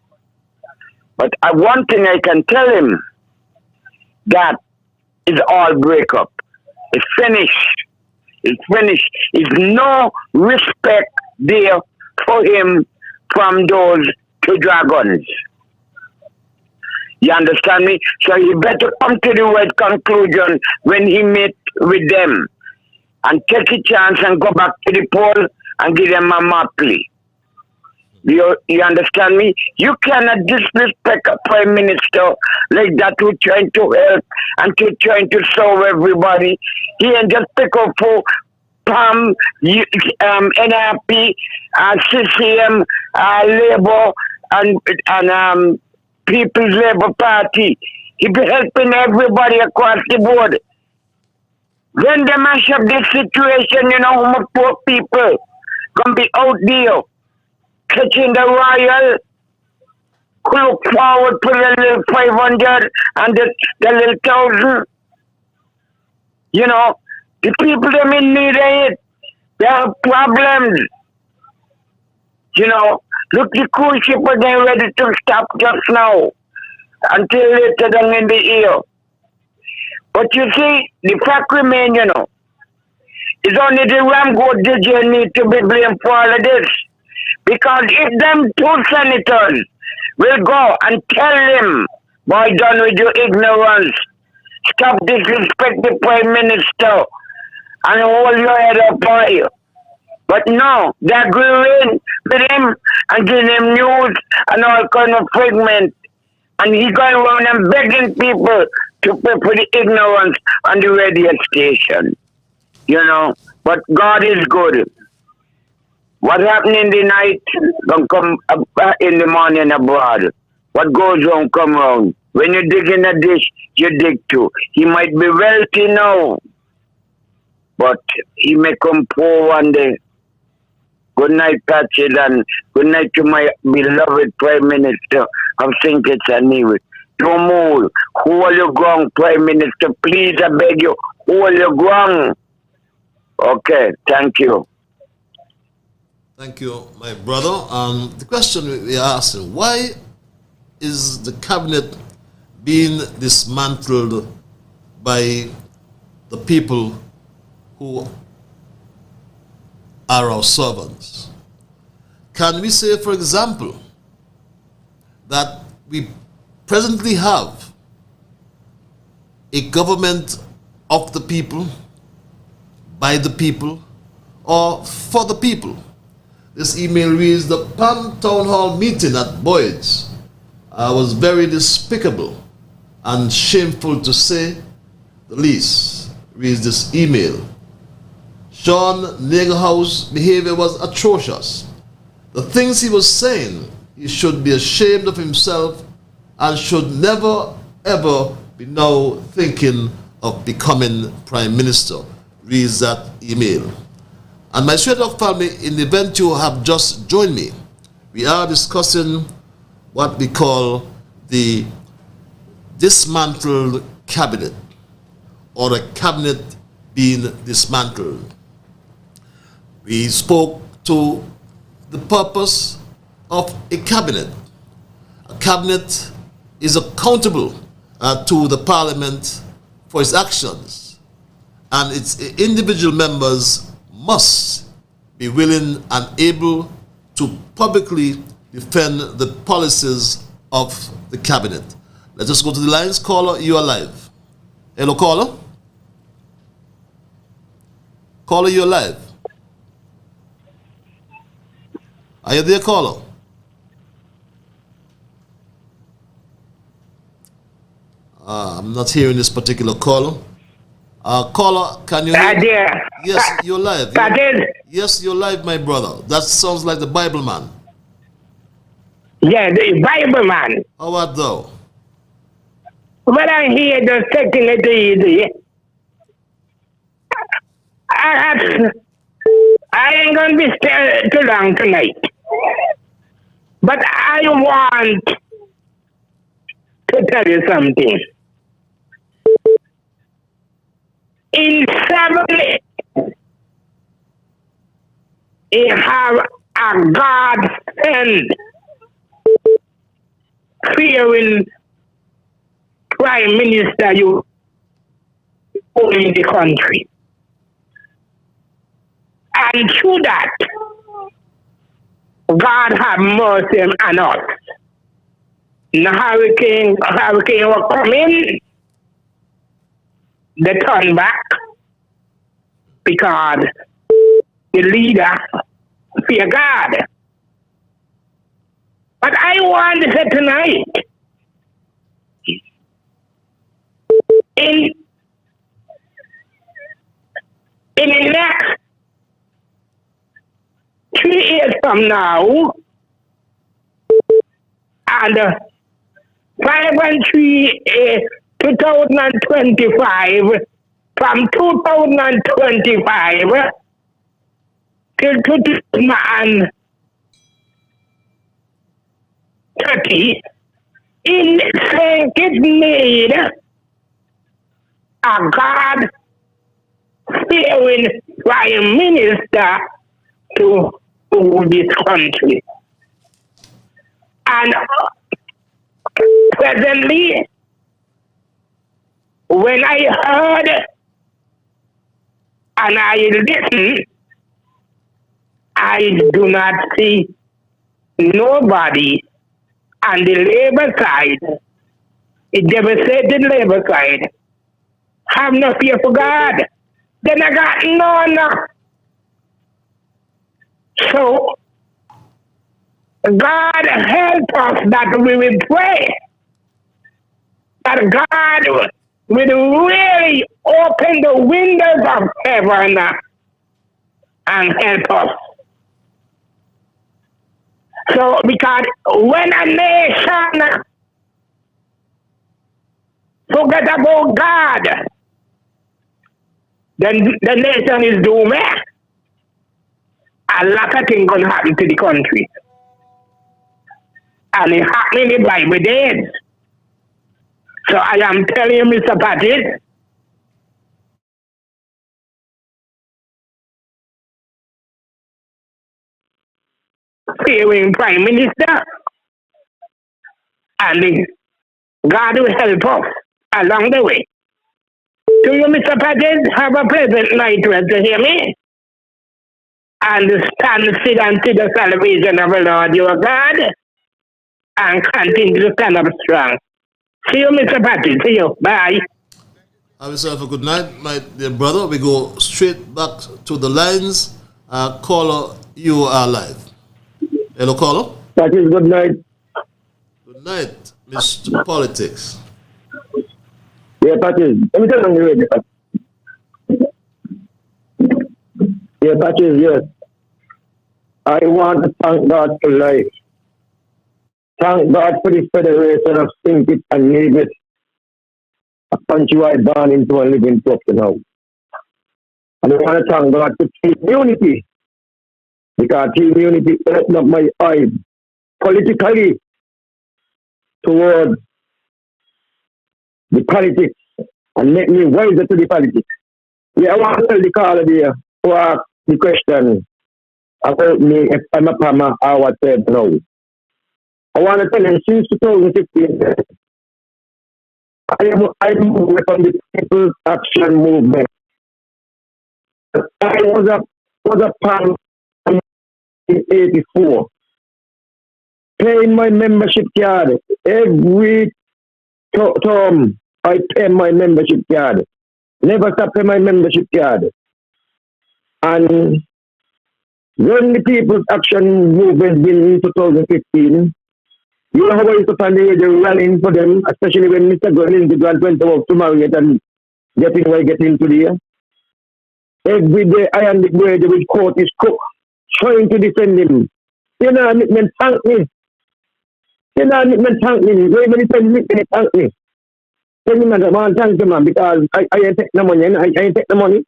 S13: But one thing I can tell him, that is all breakup. It's finished. It's finished. There's no respect there for him from those two dragons. You understand me? So he better come to the right conclusion when he met with them and take a chance and go back to the poll and give them a motley. You understand me? You cannot disrespect a prime minister like that who's trying to help and to trying to serve everybody. He ain't just pick up for PAM, NRP, CCM, Labour, and People's Labour Party. He be helping everybody across the board. When they mash up this situation, you know how much poor people gonna be out there catching the royal, who look forward to the little 500 and the little 1,000. You know, the people them in need of it. They have problems. You know, look, the cruise ship are getting ready to stop just now until later down in the year. But you see, the fact remains, you know, it's only the Ramgo DJ need to be blamed for all of this. Because if them two senators will go and tell him, boy, done with your ignorance, stop disrespect the Prime Minister and hold your head up high. But no, they agree with him and give him news and all kind of fragment. And he going around and begging people to pay for the ignorance on the radio station. You know, but God is good. What happened in the night don't come in the morning abroad. What goes on come round. When you dig in a dish, you dig too. He might be wealthy now, but he may come poor one day. Good night, Patches, and good night to my beloved Prime Minister of St. Kitts and Nevis. Don't move. Hold your ground, Prime Minister. Please, I beg you, hold your ground. Okay, thank you.
S2: Thank you, my brother. The question we are asking, why is the cabinet being dismantled by the people who are our servants? Can we say, for example, that we presently have a government of the people, by the people, or for the people? This email reads, the PAM Town Hall meeting at Boyd's was very despicable and shameful to say the least, reads this email. Sean Nagelhouse's behavior was atrocious. The things he was saying, he should be ashamed of himself and should never ever be now thinking of becoming Prime Minister, reads that email. And my straight up family, in the event you have just joined me, we are discussing what we call the dismantled cabinet, or the cabinet being dismantled. We spoke to the purpose of a cabinet. A cabinet is accountable to the parliament for its actions, and its individual members must be willing and able to publicly defend the policies of the cabinet. Let us go to the lines. Caller, you are live. Hello, caller. Caller, you are live. Are you there, caller? I'm not hearing this particular caller. Caller, can you hear me? Yes, you're live. Yes, you're live, my brother. That sounds like the Bible man.
S13: Yeah, the Bible man.
S2: How art thou?
S13: When I hear the taking it easy, I ain't going to be still too long tonight. But I want to tell you something. In 7, you have a God-sent fearing Prime Minister you owning the country. And through that, God have mercy on us. Now hurricane will come in, they turn back because the leader fear God. But I want to say tonight, in the next 3 years from now, and 5 and 3 2025, from 2025 till 2030, in St. Kitts need a God-fearing Prime Minister to rule this country. And presently, when I heard and I listened, I do not see nobody on the labor side, the devastated labor side, have no fear for God. Then I got none. So, God help us that we will pray that God will really open the windows of heaven and help us. So, because when a nation forget about God, then the nation is doomed. A lot of things going to happen to the country. And it's happening by the days. So I am telling you, Mr. Patrick, fearing Prime Minister, and God will help us along the way. To you, Mr. Patrick, have a pleasant night rest, to hear me? And stand still and see the salvation of the Lord your God, and continue to stand up strong. See you, Mr. Patrick. See you. Bye.
S2: Have yourself a good night, my dear brother. We go straight back to the lines. Caller, you are live. Hello, caller.
S13: Patrick, good night.
S2: Good night, Mr. Politics.
S13: Yeah, Patrick. Let me tell you radio. Yeah, Patrick, yes. I want to thank God for life.
S14: thank God for this federation of Stinkit and Nevis, a country I born into and live in Tokyo now. And I want to thank God for Team Unity, because Team Unity opened up my eyes politically towards the politics and make me wiser to the politics. Yeah, I want to tell the caller there who asked the question about me if I'm a PAMA or whatever now. I want to tell him since 2015, I moved from the People's Action Movement. I was a PAM in 84, paying my membership card every term. I pay my membership card. Never stop paying my membership card. And when the People's Action Movement in 2015, you know how I used to find the radio rallying for them, especially when Mr. Lindsey Grant went off to marry it and getting where I get into there. Every day I am the radio with Curtis Cook trying to defend him. You know, Nickman thank me. You know, Nickman thank me. Very many times Nickman thank me. Tell me, man, thank you, man, because I ain't take the money. I ain't take the money.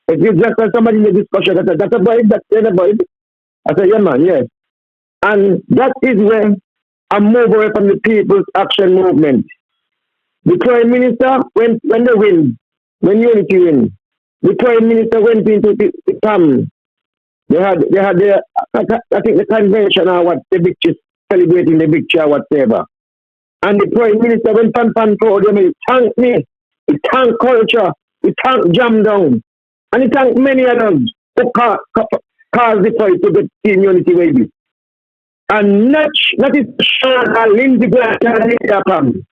S14: If you just tell somebody in the discussion, that's a bribe, that's a bribe. I say, yeah, man, yes. And that is when I move away from the People's Action Movement. The Prime Minister, when they win, when Unity win, the Prime Minister went into the PAM. They had their, I think the convention or what, the big celebrating the big chair, whatever. And the Prime Minister went pan told them, he thanked me, he thanked culture, he thanked Jam Down, and he thanked many others who caused the fight to the Team Unity baby. And not is sure that Lindsey Grant can lead the PAM.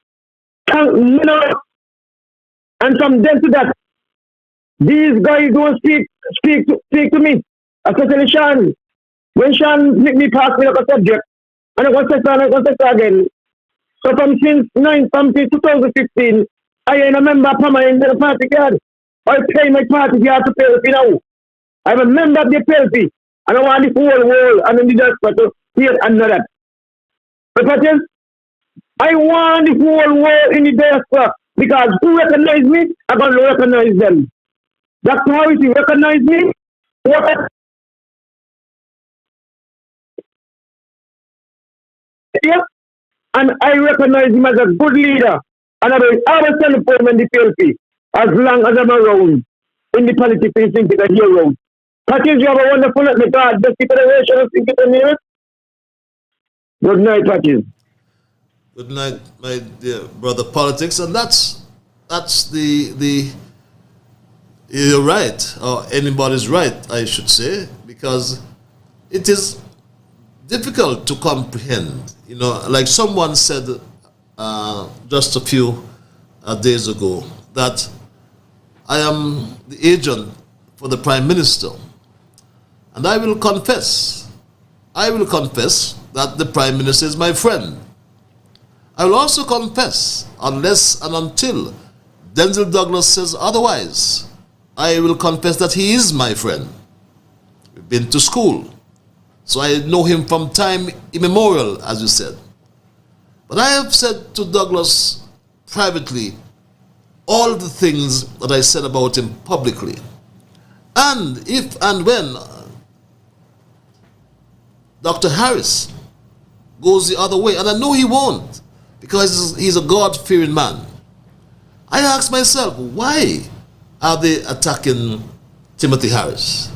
S14: Thank me now. And from then to that, these guys don't speak to me. I said to Sean, when Sean make me pass me like a subject, and I go to again. So from 2015, I ain't a member of the party card. I pay my party card to PLP now. I'm a member of the PLP, and I want the whole world and the diaspora to hear and know that. But I want the whole world in the diaspora, because who recognize me, I'm going to recognize them. That's how it is. Recognize me. Yeah. And I recognize him as a good leader. And I will always stand for him in the PLP as long as I'm around in the politics in St. and year round. Patches, you have a wonderful night. May God bless the Federation of St. and Nevis. Good night, Patches.
S2: Good night, my dear brother Politics. And that's the you're right, or anybody's right, I should say, because it is difficult to comprehend. You know, like someone said just a few days ago, that I am the agent for the Prime Minister. And I will confess that the Prime Minister is my friend. I will also confess, unless and until Denzel Douglas says otherwise, I will confess that he is my friend. We've been to school, so I know him from time immemorial, as you said. But I have said to Douglas privately all the things that I said about him publicly. And if and when Dr. Harris goes the other way, and I know he won't, because he's a God-fearing man, I ask myself, why are they attacking Timothy Harris?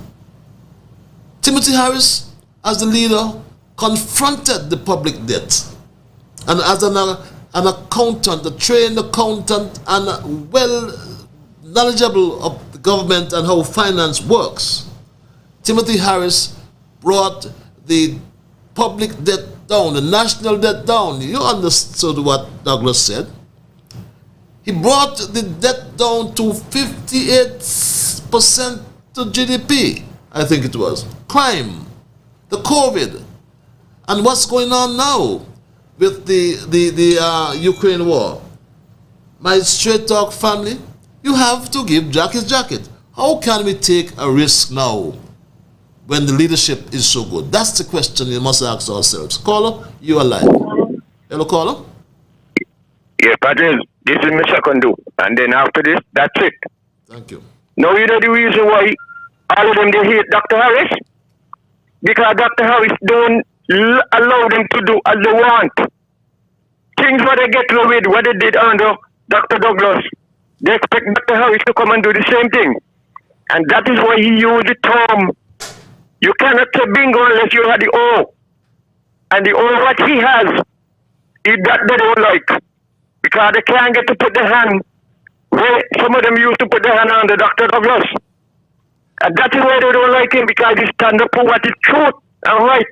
S2: Timothy Harris, as the leader, confronted the public debt. And as an accountant, a trained accountant, and well knowledgeable of the government and how finance works, Timothy Harris brought the public debt down, the national debt down. You understood what Douglas said. He brought the debt down to 58% to GDP, I think it was. Crime, the COVID, and what's going on now with the Ukraine war. My straight talk family, you have to give Jack his jacket. How can we take a risk now when the leadership is so good? That's the question we must ask ourselves. Caller, you are live. Hello, caller.
S13: Yeah, Patrice, this is my second do. And then after this, that's it.
S2: Thank you.
S13: Now, you know the reason why all of them, they hate Dr. Harris? Because Dr. Harris don't allow them to do as they want. Things what they get away with, what they did under Dr. Douglas, they expect Dr. Harris to come and do the same thing. And that is why he used the term, you cannot say bingo unless you have the O. And the O what he has, is that they don't like. Because they can't get to put their hand where some of them used to put their hand on the Dr. Douglas. And that is why they don't like him, because he stand up for what is truth and right.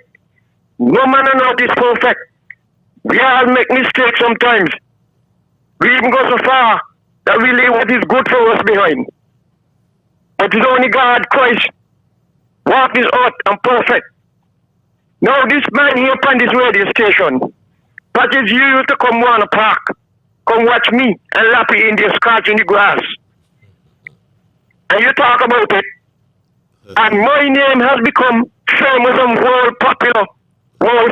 S13: No man on earth is perfect. We all make mistakes sometimes. We even go so far that we leave what is good for us behind. But it's only God, Christ, walk this earth and perfect. Now this man here upon this radio station, but it's you used to come Warner Park, come watch me and Lappy in the scratch in the grass. And you talk about it, and my name has become famous and world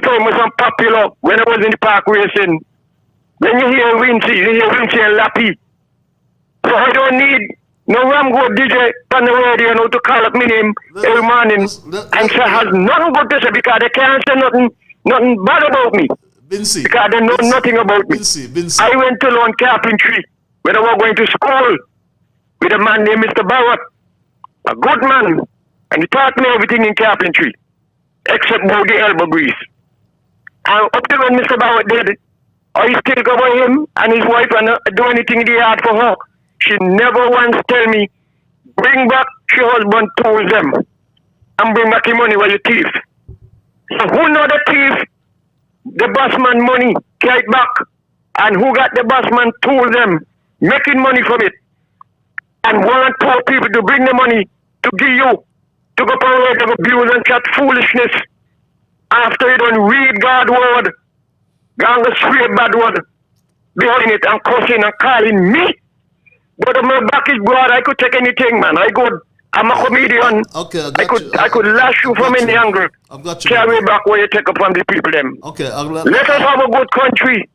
S13: famous and popular when I was in the park racing. When you hear Wincy and Lappy. So I don't need no Ramgo DJ on the radio now to call up my name every morning and say has nothing good to say because they can't say nothing bad about me.
S2: Vinci,
S13: because they know nothing about me.
S2: Vinci.
S13: I went to learn carpentry when I was going to school with a man named Mr. Barrett, a good man, and he taught me everything in carpentry except about the elbow grease. And up to when Mr. Barrett did, I still go by him and his wife and do anything they had for her. She never once tell me, bring back your husband tools them and bring back your money while you thief. So who know the thief? The bossman money, carry it back. And who got the bossman tools them, making money from it. And want poor people to bring the money to give you, to go parade of abuse and chat foolishness. After you don't read God's word, God will swear bad word behind it and cussing and calling me. But my back is broad, I could take anything, man. I'm a comedian.
S2: Okay,
S13: I could lash you from any angle.
S2: I've got you.
S13: Carry back where you take up from the people them.
S2: Okay,
S13: let us have a good country.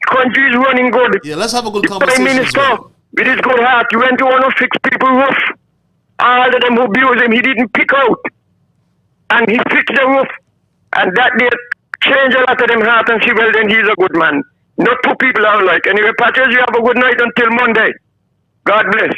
S13: Country is running good.
S2: Yeah, let's have a good
S13: the
S2: conversation.
S13: Prime Minister,
S2: well.
S13: with his good heart, he went to one of 6 people roof. All of them who abused him, he didn't pick out. And he fixed the roof. And that did change a lot of them heart and see, well, then he's a good man. Not 2 people are like. Anyway, Patrick, you have a good night until Monday. God bless.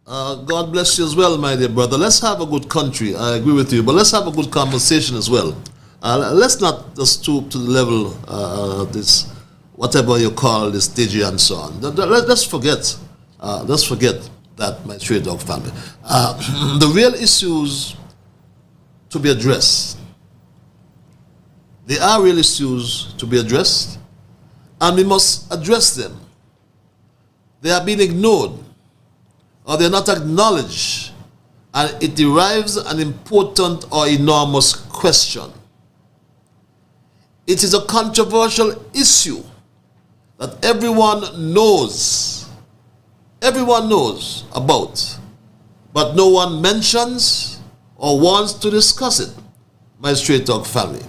S2: God bless you as well, my dear brother. Let's have a good country. I agree with you. But let's have a good conversation as well. Let's not just stoop to the level of this, whatever you call this DG and so on. Let's forget. Let's forget that, my stray dog family. The real issues to be addressed. There are real issues to be addressed, and we must address them. They are being ignored, or they are not acknowledged, and it derives an important or enormous question. It is a controversial issue that everyone knows about, but no one mentions or wants to discuss it, my straight talk family,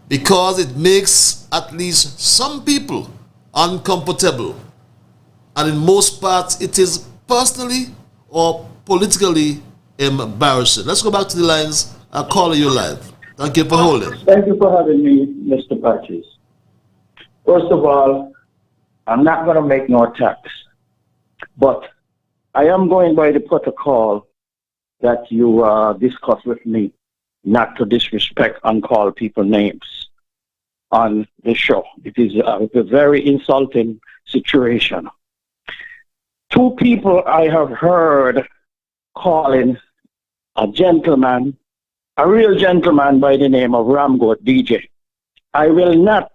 S2: because it makes at least some people uncomfortable, and in most parts it is personally or politically embarrassing. Let's go back to the lines. I'll call you live. Thank you for holding.
S15: Thank you for having me, Mr. Patches. First of all, I'm not going to make no attacks, but I am going by the protocol that you discussed with me, not to disrespect and call people names on the show. It is a very insulting situation. 2 people I have heard calling a gentleman, a real gentleman by the name of Ramgo DJ. I will not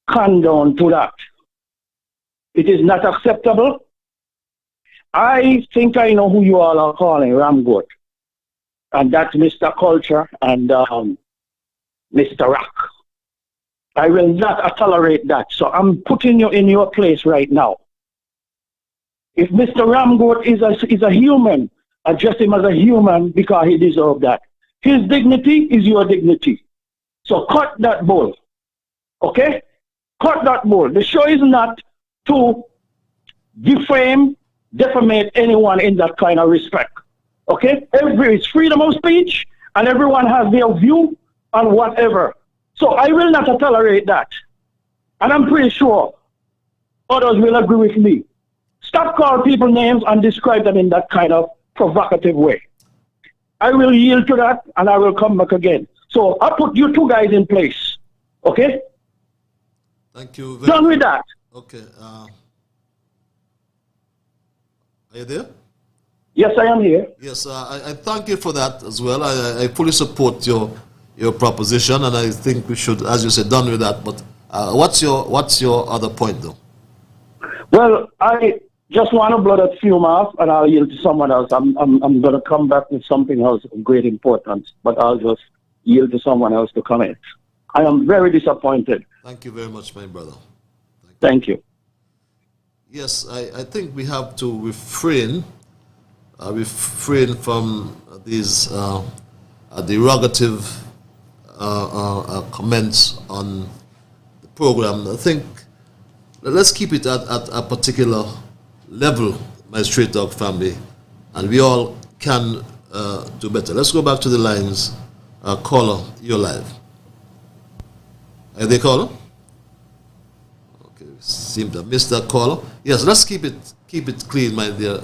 S15: condone to that. It is not acceptable. I think I know who you all are calling Ramgo. And that's Mr. Culture and Mr. Rock. I will not tolerate that. So I'm putting you in your place right now. If Mr. Ramgoat is a human, address him as a human because he deserves that. His dignity is your dignity. So cut that bull. Okay? Cut that bull. The show is not to defamate anyone in that kind of respect. Okay? It's freedom of speech, and everyone has their view on whatever. So I will not tolerate that. And I'm pretty sure others will agree with me. Stop calling people names and describe them in that kind of provocative way. I will yield to that, and I will come back again. So I'll put you two guys in place. Okay?
S2: Thank you.
S15: Done with that.
S2: Okay. Are you there?
S15: Yes, I am here.
S2: Yes, I thank you for that as well. I fully support your proposition, and I think we should, as you said, done with that. But what's your other point, though?
S15: Well, I just want to blow that fume off, and I'll yield to someone else. I'm going to come back with something else of great importance, but I'll just yield to someone else to comment. I am very disappointed.
S2: Thank you very much, my brother.
S15: Thank you.
S2: Yes, I think we have to refrain from these derogative comments on the program. I think let's keep it at a particular level, my Straight Dog family, and we all can do better. Let's go back to the lines. Caller, you're live. Are they caller? Okay, seem to have missed that caller. Yes, let's keep it clean, my dear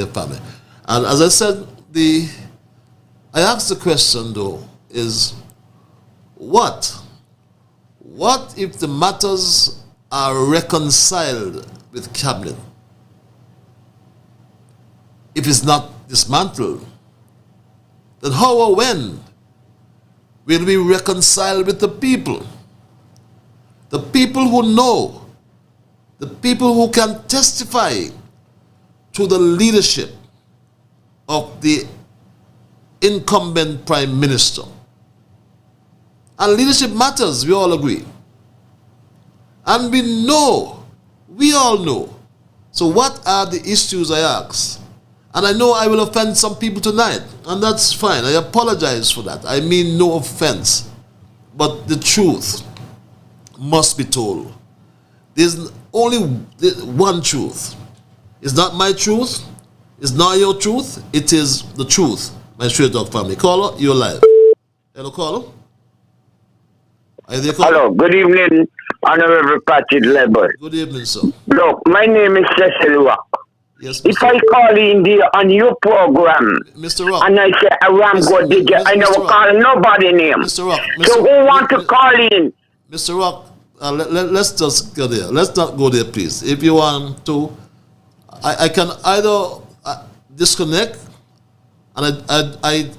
S2: family. And as I said, I asked the question though, is what if the matters are reconciled with cabinet? If it's not dismantled, then how or when will we reconcile with the people? The people who know, the people who can testify to the leadership of the incumbent prime minister. And leadership matters, we all agree. And we all know. So what are the issues, I ask? And I know I will offend some people tonight, and that's fine. I apologize for that. I mean no offense. But the truth must be told. There's only one truth. It's not my truth. It's not your truth. It is the truth, my Straight Dog family. Caller, you're live. Hello, caller. Are you there, caller?
S13: Hello, good evening, Honorable Patrick Liburd.
S2: Good evening, sir.
S13: Look, my name is Cecil Rock.
S2: Yes,
S13: if I call in there on your program,
S2: Mr. Rock,
S13: and I say Aram go digger, I never call nobody name.
S2: Mr. Rock,
S13: so who want to call in?
S2: Mr. Rock, let's just go there. Let's not go there, please. If you want to, I can either disconnect, and I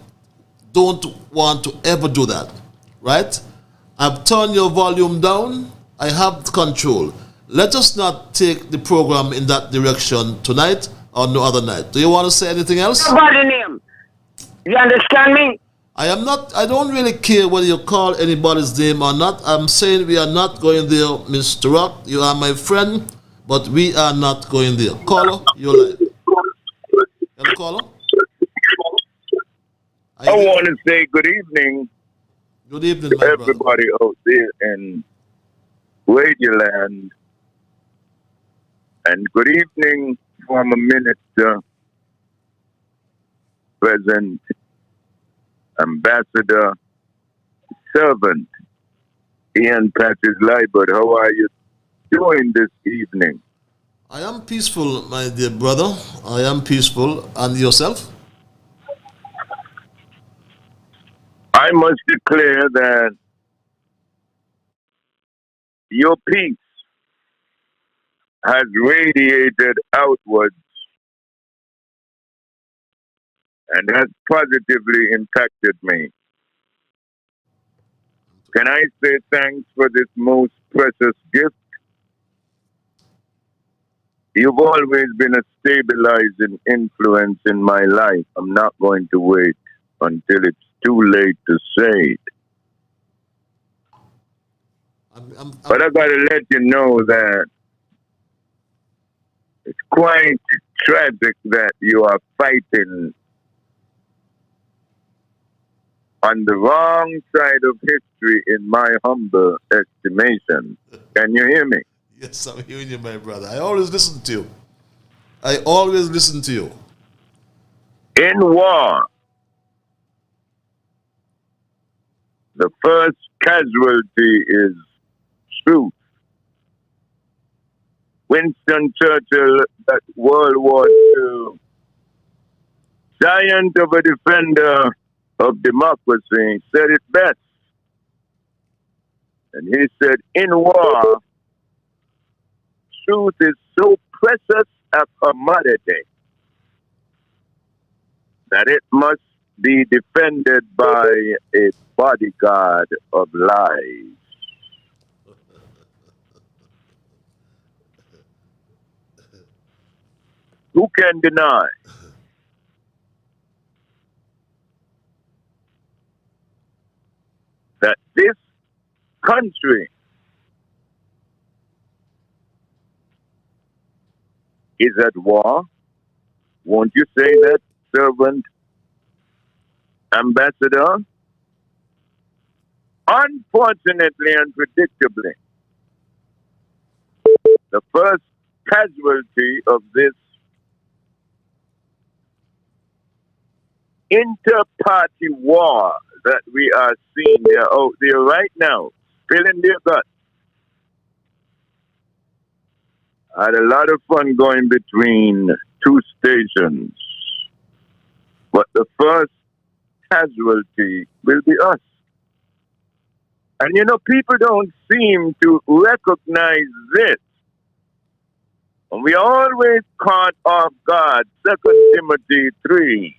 S2: don't want to ever do that, right? I've turned your volume down. I have control. Let us not take the program in that direction tonight or no other night. Do you want to say anything else?
S13: Nobody name. You understand me?
S2: I don't really care whether you call anybody's name or not. I'm saying we are not going there, Mr. Rock. You are my friend, but we are not going there. Caller, you're live. Hello, caller.
S16: I want to say good evening.
S2: Good evening, my
S16: everybody out there in Radioland. And good evening, former minister, present ambassador, servant, Ian Patrick Liburd. How are you doing this evening?
S2: I am peaceful, my dear brother. I am peaceful. And yourself?
S16: I must declare that your peace has radiated outwards and has positively impacted me. Can I say thanks for this most precious gift? You've always been a stabilizing influence in my life. I'm not going to wait until it's too late to say it. But I got to let you know that it's quite tragic that you are fighting on the wrong side of history, in my humble estimation. Can you hear me?
S2: Yes, I'm hearing you, my brother. I always listen to you. I always listen to you.
S16: In war, the first casualty is truth. Winston Churchill, that World War II giant of a defender of democracy, said it best. And he said, in war, truth is so precious a commodity that it must be defended by a bodyguard of lies. Who can deny that this country is at war? Won't you say that, servant ambassador? Unfortunately and predictably, the first casualty of this inter-party war that we are seeing, they're out there right now, spilling their guts. I had a lot of fun going between two stations, but the first casualty will be us. And you know, people don't seem to recognize this. And we always caught off guard. 2 Timothy 3.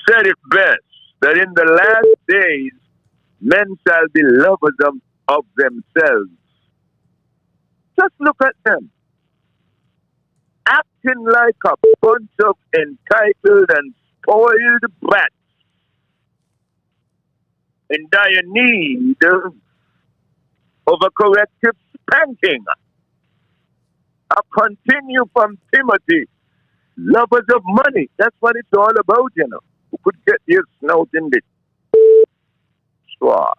S16: Said it best, that in the last days, men shall be lovers of themselves. Just look at them. Acting like a bunch of entitled and spoiled brats in dire need of a corrective spanking. I continue from Timothy. Lovers of money. That's what it's all about, you know. Who could get your snout in the straw?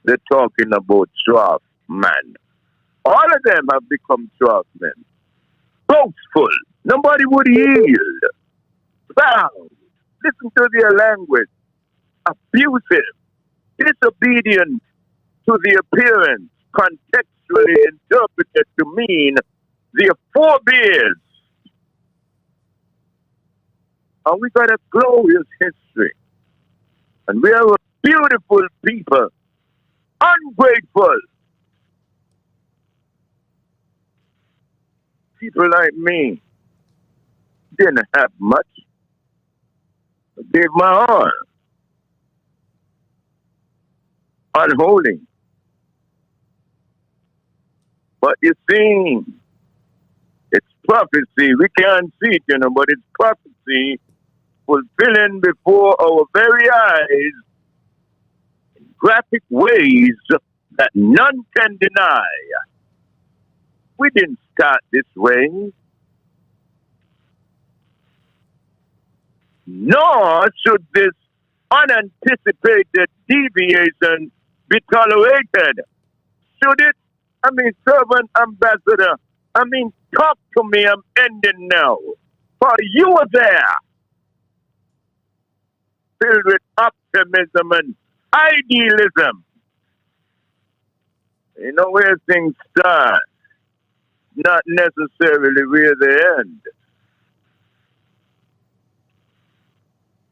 S16: They're talking about trough man. All of them have become trough men. Boastful. Nobody would yield. Proud. Listen to their language. Abusive. Disobedient to the appearance. Contextually interpreted to mean their forebears. And we got a glorious history. And we are a beautiful people. Ungrateful. People like me didn't have much. I gave my all. Unholy. But you see, it's prophecy. We can't see it, you know, but it's prophecy fulfilling before our very eyes in graphic ways that none can deny. We didn't start this way. Nor should this unanticipated deviation be tolerated. Should it? I mean, servant ambassador, talk to me. I'm ending now. For you were there, filled with optimism and idealism. You know where things start, not necessarily where they end.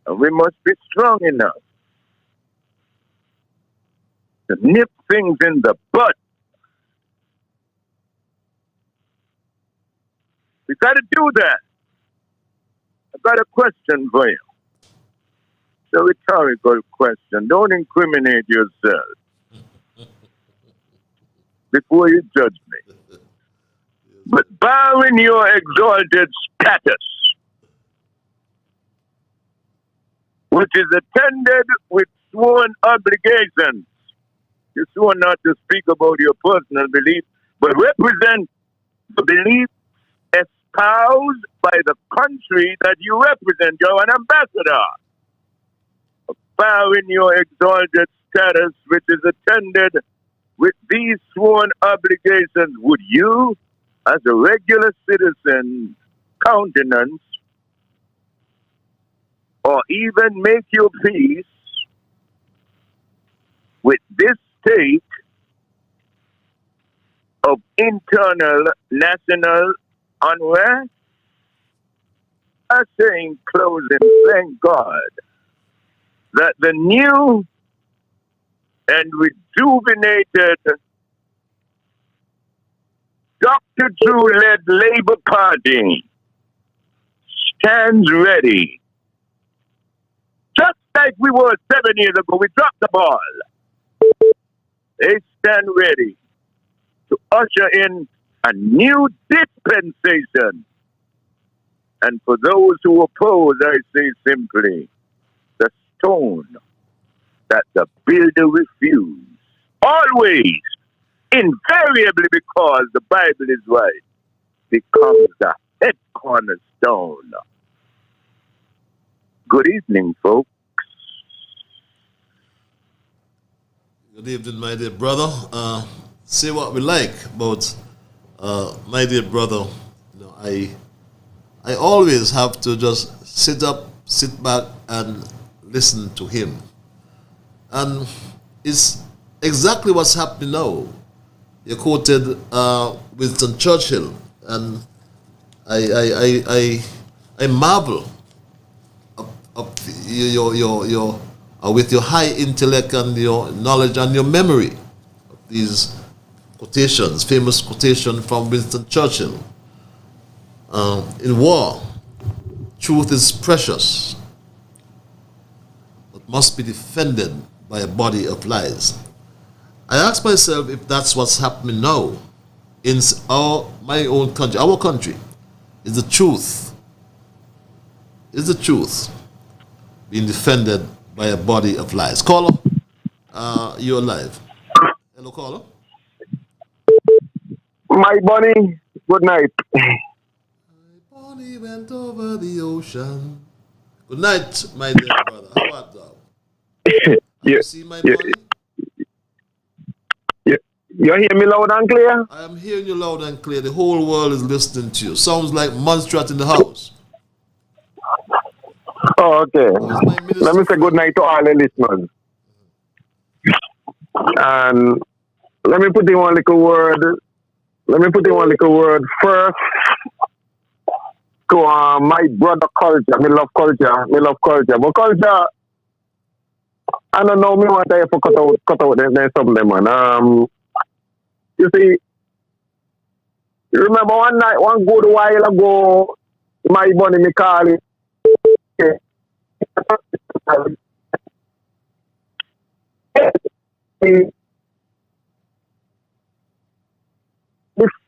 S16: And we must be strong enough to nip things in the bud. We got to do that. I've got a question for you. It's a rhetorical question. Don't incriminate yourself before you judge me. But barring your exalted status, which is attended with sworn obligations, you swore not to speak about your personal belief, but represent the belief espoused by the country that you represent. You're an ambassador. Bowing your exalted status, which is attended with these sworn obligations, would you, as a regular citizen, countenance or even make your peace with this state of internal national unrest? I say in closing, thank God that the new and rejuvenated Dr. Drew-led Labour Party stands ready. Just like we were 7 years ago, we dropped the ball. They stand ready to usher in a new dispensation. And for those who oppose, I say simply, the stone that the builder refused, always, invariably, because the Bible is right, becomes the head cornerstone. Good evening, folks.
S2: Good evening, my dear brother. Say what we like, but my dear brother, you know, I always have to just sit back and listen to him. And it's exactly what's happening now. You quoted Winston Churchill, and I marvel with your high intellect and your knowledge and your memory of these quotations, famous quotation from Winston Churchill. In war, truth is precious, but must be defended by a body of lies. I ask myself if that's what's happening now in my own country, our country. Is the truth being defended by a body of lies? Caller, you're live. Hello, caller.
S16: My bunny, good night.
S2: Bonnie went over the ocean. Good night, my dear brother. How art thou? You see my bunny?
S16: You hear me loud and clear?
S2: I am hearing you loud and clear. The whole world is listening to you. Sounds like Monstrat in the house.
S16: Oh, okay. Let me say good night to all the listeners. And let me put in one little word. First to my brother culture. Me love culture. But culture, I don't know me what I have to cut out there's something, man. You see, you remember one good while ago, my bunny me call it. This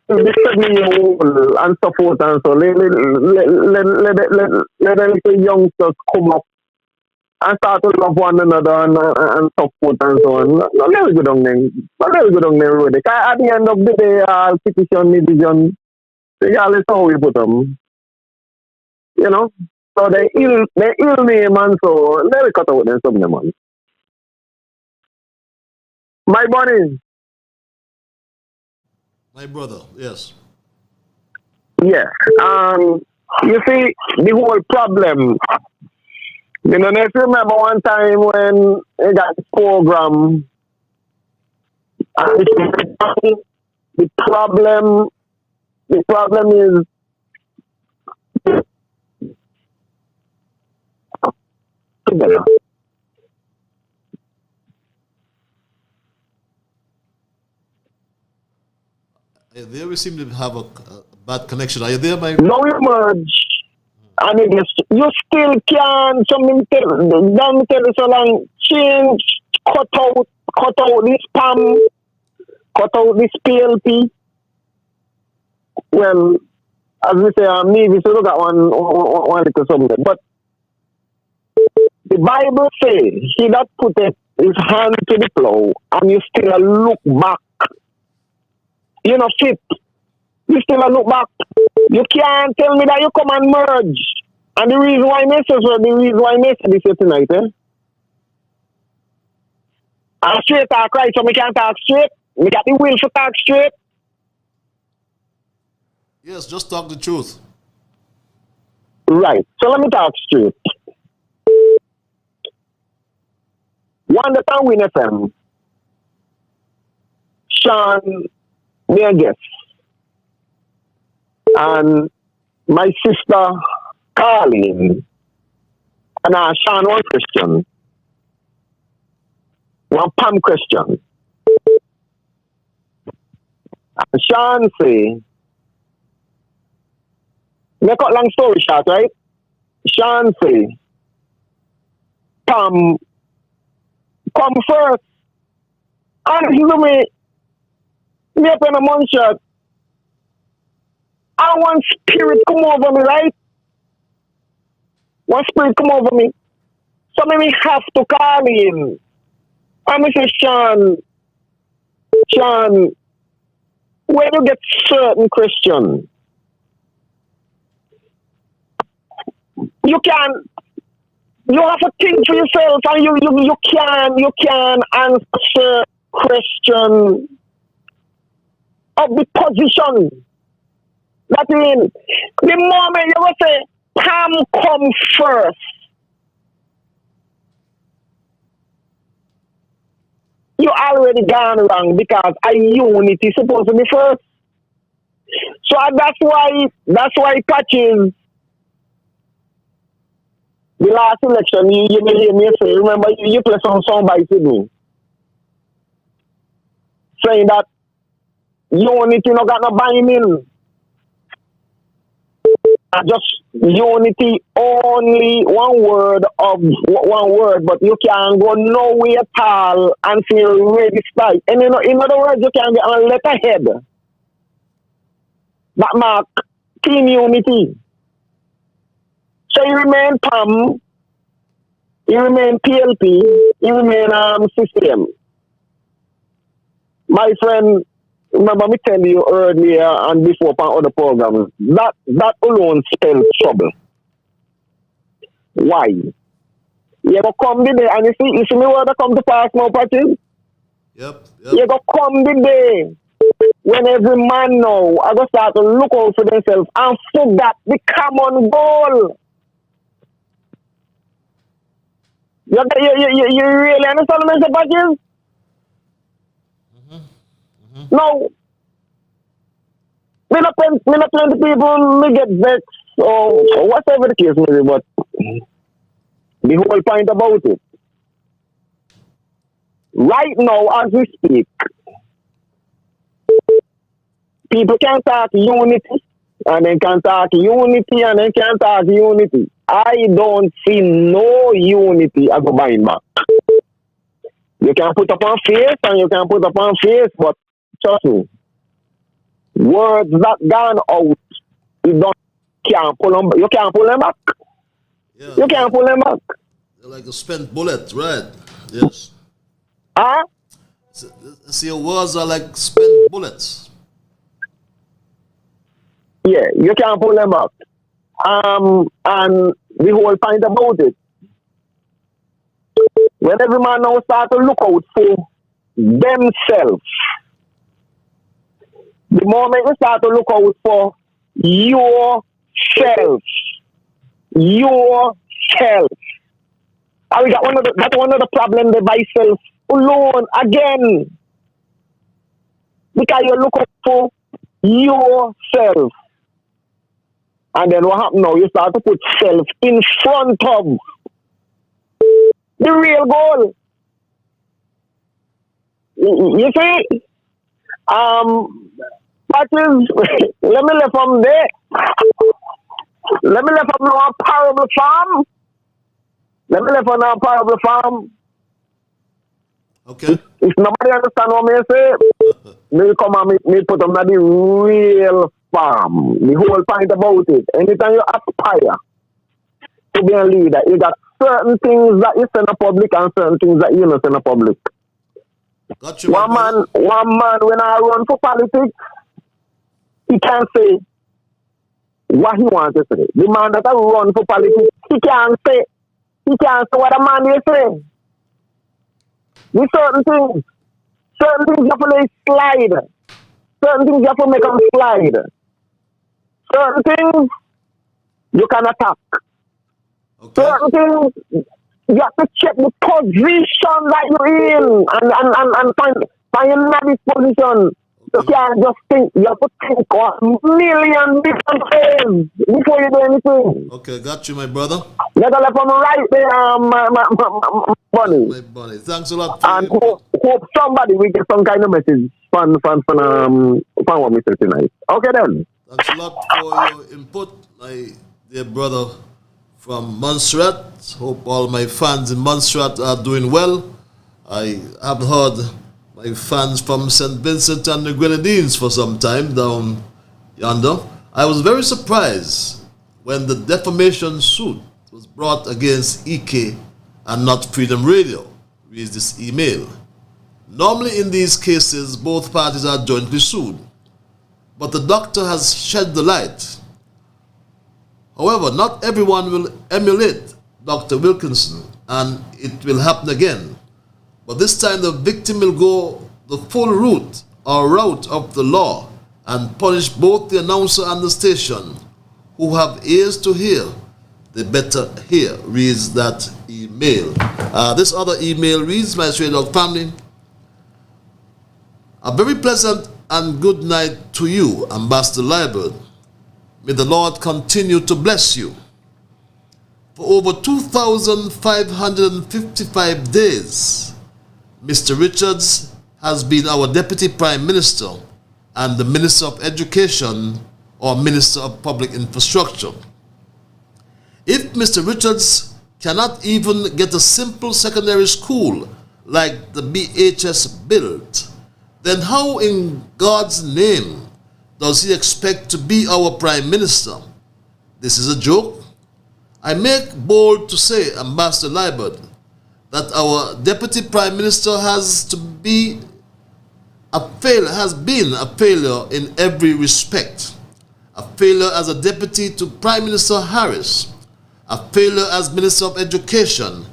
S16: 7-year-old and so forth and so let the youngsters come up and start to love one another and so forth and so on. Let me go down there. Really. At the end of the day, petition, division, regardless how we put them. You know? So they ill name and so let me cut out them something, man. My bunny.
S2: My brother, yes.
S16: Yeah. You see, the whole problem. You know, if you remember one time when they got this program, the problem is
S2: There we seem to have a bad connection. Are you there, my?
S16: No, you merge. And it is, you still can, don't tell you so long, change, cut out this spam, cut out this PLP. Well, as we say, Nevis, we look at one little something. But the Bible says, he that putteth his hand to the plow, and you still look back. You know, fit. You still look back.
S14: You can't tell me that you come and merge. And the reason why I say this here tonight, I'm straight talk right, so we can't talk straight. We got the will to talk straight.
S2: Yes, just talk the truth.
S14: Right. So let me talk straight. One that can win FM. Sean, me a guest. And my sister, Carlene. And Sean, one question. One Pam question. And Sean say, make a long story short, right? Sean say, Pam, come first. And you know me up in a month shirt. I want spirit come over me, right? One spirit come over me. So me have to call him. And I say, Sean, where do you get certain Christian? You have to think for yourself, and you can answer question of the position. That means the moment you will say Pam come first, you already gone wrong because a unity is supposed to be first. So that's why Patches the last election, you may hear me say, remember, you play some song by Sydney, saying that unity no got no buying in. Just unity, only one word, but you can't go nowhere at all and feel ready to start. And in other words, you can get on letterhead. That mark team unity. So you remain PAM, you remain PLP, you remain system. My friend, remember me tell you earlier and before on other programs, that alone spells trouble. Why? You go come the day, and you see me where they come to pass now, Patty?
S2: Yep.
S14: You go come the day when every man now I go start to look out for themselves and forget the common goal. You really understand what I'm saying, Patty? No. Me not plenty people me get vexed or whatever the case may be, but the whole point about it. Right now, as we speak, people can talk unity, and they can talk unity, and they can talk unity. I don't see no unity as a buying back. You can put up on face, and you can put up on face, but trust me, words that gone out, can't pull them. You can't pull them back.
S2: Yeah,
S14: you can't pull them back.
S2: They're like a spent bullet, right? Yes.
S14: Huh?
S2: See, your words are like spent bullets.
S14: Yeah, you can't pull them back. And the whole point about it, when every man now start to look out for themselves, the moment you start to look out for yourself, and we got one of the problem the by self alone again, because you look out for yourself. And then what happens now? You start to put self in front of the real goal. You see? That is, let me let from there. Let me let from our parable farm. Let me let from our parable farm.
S2: Okay.
S14: If nobody understand what me say, me come and me put them at the real farm. The whole point about it. Anytime you aspire to be a leader, you got certain things that you send a public and certain things that you not send a public.
S2: Got you,
S14: one man, when I run for politics, he can say, what he wants to say. The man that run for politics, he can't say what a man is saying. With certain things you have to let it slide. Certain things you have to make them slide. Certain things you can attack.
S2: Okay.
S14: Certain things you have to check the position that you're in and find your Nevis position. You can't just think, you have to think a million different ways before you do anything.
S2: Okay, got you, my brother.
S14: Let us from right there, my Bunny.
S2: My buddy. Thanks a lot.
S14: And hope somebody will get some kind of message from what we say tonight. Okay then.
S2: Thanks a lot for your input, my dear brother from Montserrat. Hope all my fans in Montserrat are doing well. I have heard my fans from St. Vincent and the Grenadines for some time down yonder. I was very surprised when the defamation suit was brought against EK and not Freedom Radio. Reads this email. Normally in these cases, both parties are jointly sued, but the doctor has shed the light. However, not everyone will emulate Dr. Wilkinson, and it will happen again. But this time the victim will go the full route of the law and punish both the announcer and the station. Who have ears to hear, they better hear, reads that email. This other email reads, my Stray Dog family, a very pleasant and good night to you, Ambassador Liburd. May the Lord continue to bless you. For over 2,555 days, Mr. Richards has been our Deputy Prime Minister and the Minister of Education or Minister of Public Infrastructure. If Mr. Richards cannot even get a simple secondary school like the BHS built, then how in God's name does he expect to be our Prime Minister? This is a joke. I make bold to say, Ambassador Liburd, that our Deputy Prime Minister has been a failure in every respect. A failure as a deputy to Prime Minister Harris, a failure as Minister of Education,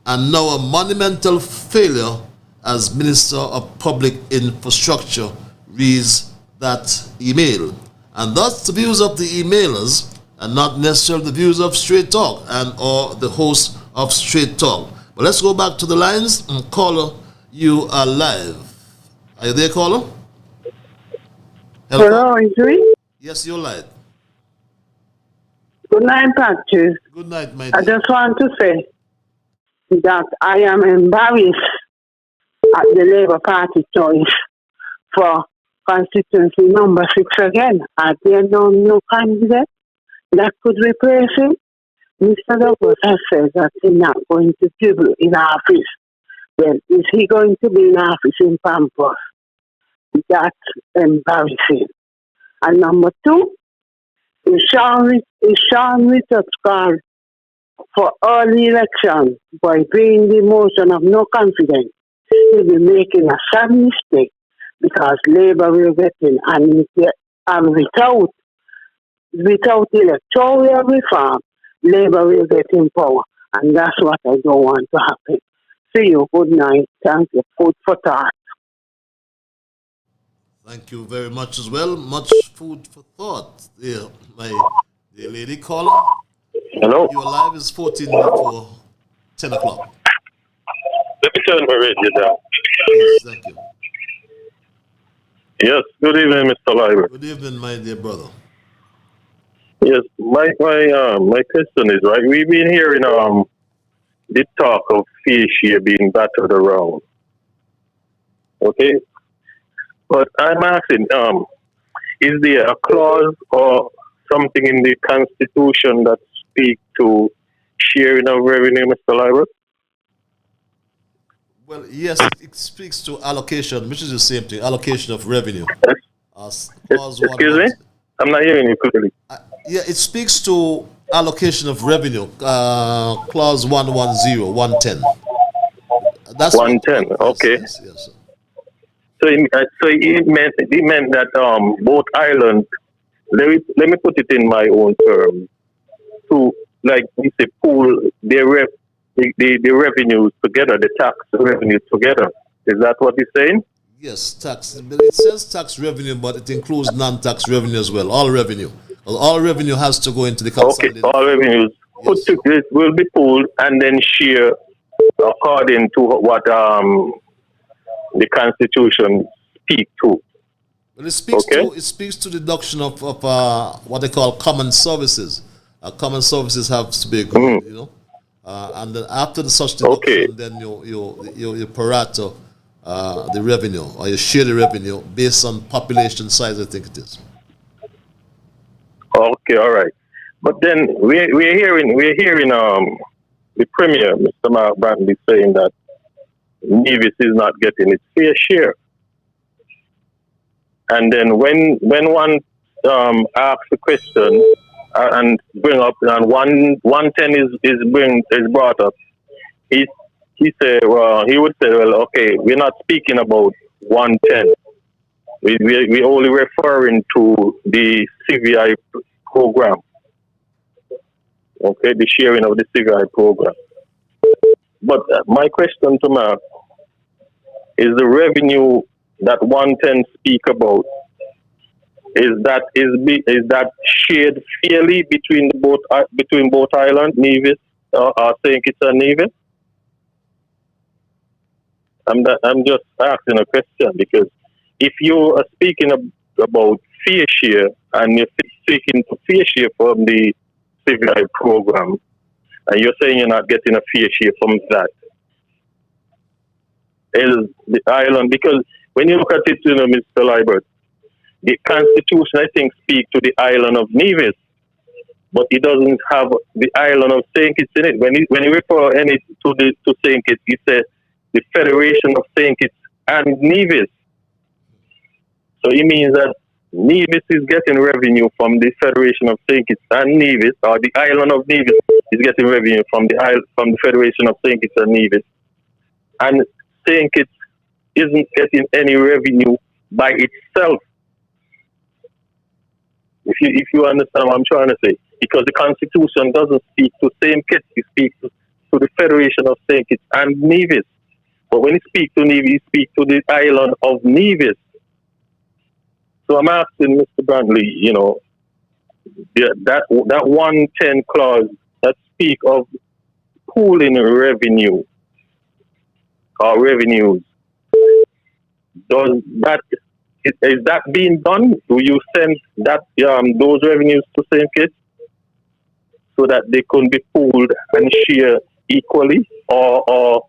S2: and now a monumental failure as Minister of Public Infrastructure, reads that email. And thus the views of the emailers and not necessarily the views of Straight Talk and or the host of Straight Talk. But let's go back to the lines. And caller, you are live. Are you there, caller?
S17: Hello, is it?
S2: Yes, you're live.
S17: Good night, Patches.
S2: Good night, my
S17: I
S2: dear.
S17: just want to say that I am embarrassed at the Labour Party choice for constituency number 6 again. Are there no candidate that could replace him? Mr. Douglas has said that he's not going to dribble in office. Then is he going to be in office in Pampers? That's embarrassing. And number 2, is Sean Richards called for early election by bringing the motion of no confidence. He'll be making a sad mistake because Labour will get in and without electoral reform, Labour will get in power. And that's what I don't want to happen. See you. Good night. Thank you. Food for thought.
S2: Thank you very much as well. Much food for thought. Yeah, my dear lady caller.
S16: Hello.
S2: Your live is 14 before 10 o'clock.
S16: Let me turn my radio down.
S2: Yes, thank you.
S16: Yes, good evening, Mr. Liburd.
S2: Good evening, my dear brother.
S16: Yes, my question is, right, we've been hearing the talk of fish here being battered around. Okay? But I'm asking, is there a clause or something in the Constitution that speaks to sharing of revenue, Mr. Liburd?
S2: Well, yes, it speaks to allocation, which is the same thing, allocation of revenue.
S16: Excuse me? I'm not hearing you clearly.
S2: Yeah, it speaks to allocation of revenue, clause 110, 110. That's
S16: 110, okay.
S2: Yes, yes, sir.
S16: So it meant that both islands
S18: let me put it in my own terms. To, like we say, pool the revenues together, the tax revenue together. Is that what he's saying?
S2: Yes, tax. But it says tax revenue, but it includes non-tax revenue as well. All revenue. Well, all revenue has to go into the consolidated.
S18: Okay, all revenues put together will be pooled and then share according to what the Constitution speaks to.
S2: Well, it speaks to deduction of what they call common services. Common services have to be agreed, you know, and then after the such deduction, then you prorata the revenue, or you share the revenue based on population size. I think it is.
S18: Okay, all right. But then we're hearing the Premier, Mr. Mark Brantley, saying that Nevis is not getting its fair share. And then when one asks a question and bring up, and 110 is brought up, he said, well, he would say, well, okay, we're not speaking about 110. We're only referring to the CVI program. Okay, the sharing of the CVI program. But my question to Mark is the revenue that 110 speak about, is that shared fairly between both islands, Nevis, St. Kitts and Nevis? I'm just asking a question, because if you are speaking about fair share and you're speaking to fair share from the CVI program, and you're saying you're not getting a fair share from that, is the island, because when you look at it, Mr. Liburd, the Constitution, I think, speaks to the island of Nevis, but it doesn't have the island of St. Kitts in it. When you refer to St. Kitts, it says the Federation of St. Kitts and Nevis. So it means that Nevis is getting revenue from the Federation of St. Kitts and Nevis, or the island of Nevis is getting revenue from the Federation of St. Kitts and Nevis. And St. Kitts isn't getting any revenue by itself. If you understand what I'm trying to say, because the Constitution doesn't speak to St. Kitts, it speaks to the Federation of St. Kitts and Nevis. But when it speaks to Nevis, it speaks to the island of Nevis. So I'm asking Mr. Brantley, you know, that 110 clause that speak of pooling revenue or revenues, is that being done? Do you send that those revenues to St. Kitts so that they can be pooled and shared equally, or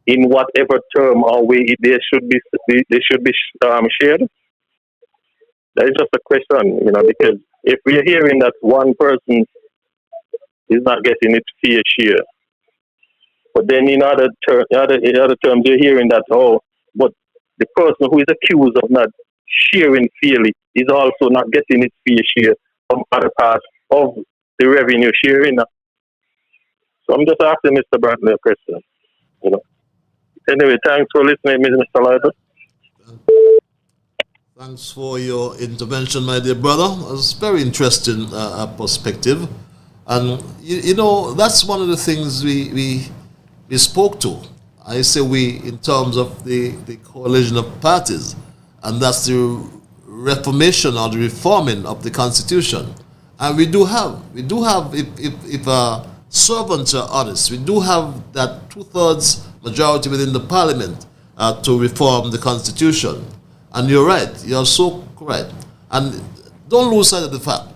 S18: in whatever term or way they should be shared? That is just a question, you know, because if we're hearing that one person is not getting its fair share, but then in other terms you're hearing that, but the person who is accused of not sharing fairly is also not getting its fair share from other parts of the revenue sharing. So I'm just asking Mr. Brantley a question, you know. Anyway, thanks for listening, Mr. Liburd.
S2: Thanks for your intervention, my dear brother. It's very interesting perspective. And, you know, that's one of the things we spoke to. I say we in terms of the coalition of parties. And that's the reformation or the reforming of the Constitution. And we do have, if servants are honest, we do have that 2/3 majority within the Parliament to reform the Constitution. And you're right, you're so correct. And don't lose sight of the fact,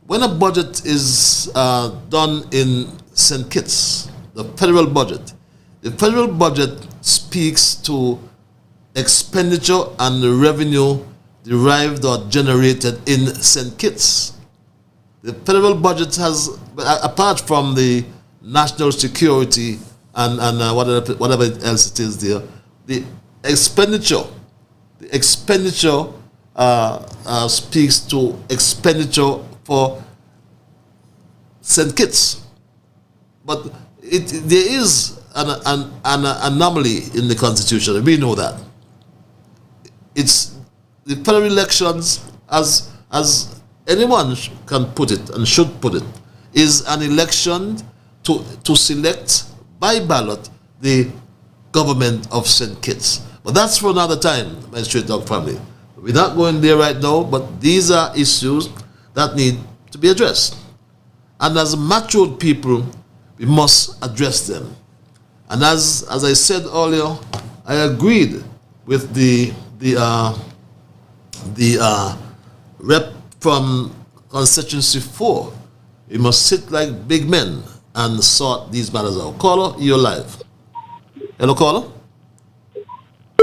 S2: when a budget is done in St. Kitts, the federal budget speaks to expenditure and the revenue derived or generated in St. Kitts. The federal budget has, apart from the national security and whatever else it is there, the expenditure speaks to expenditure for St. Kitts. But there is an anomaly in the Constitution, we know that. It's the federal elections as anyone can put it and should put it, is an election to select by ballot the government of St. Kitts. But that's for another time, my Straight Dog family. We're not going there right now, but these are issues that need to be addressed. And as matured people, we must address them. And as I said earlier, I agreed with the rep from constituency 4. We must sit like big men and sort these matters out. Caller, you're live. Hello, caller.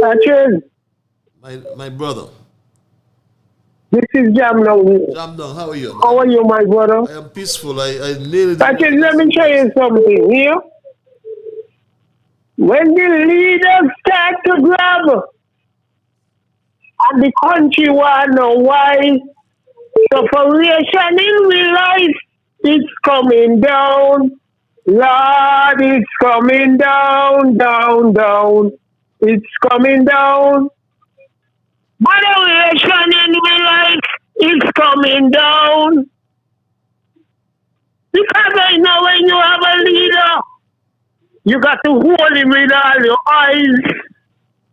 S14: Patrick.
S2: My brother.
S14: This is Jamdong.
S2: Jamdong, how are you?
S14: How are you, my brother?
S2: I am peaceful. I nearly...
S14: Patrick, let me tell you something here. When the leaders start to grab and the country want to know why separation in real life is coming down. Lord, it's coming down, down, down. It's coming down. Moderation in real life is coming down. Because I know when you have a leader, you got to hold him with all your eyes.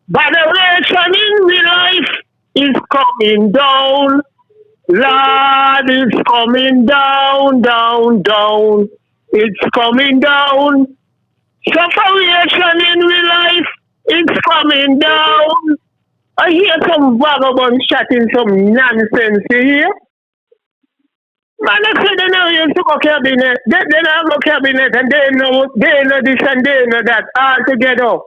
S14: Moderation in real life is coming down. Lord, it's coming down, down, down. It's coming down. Separation in real life is coming down. I hear some vagabond chatting some nonsense here. Man, I said they know you to go cabinet. They don't go cabinet and they know this and they know that all together.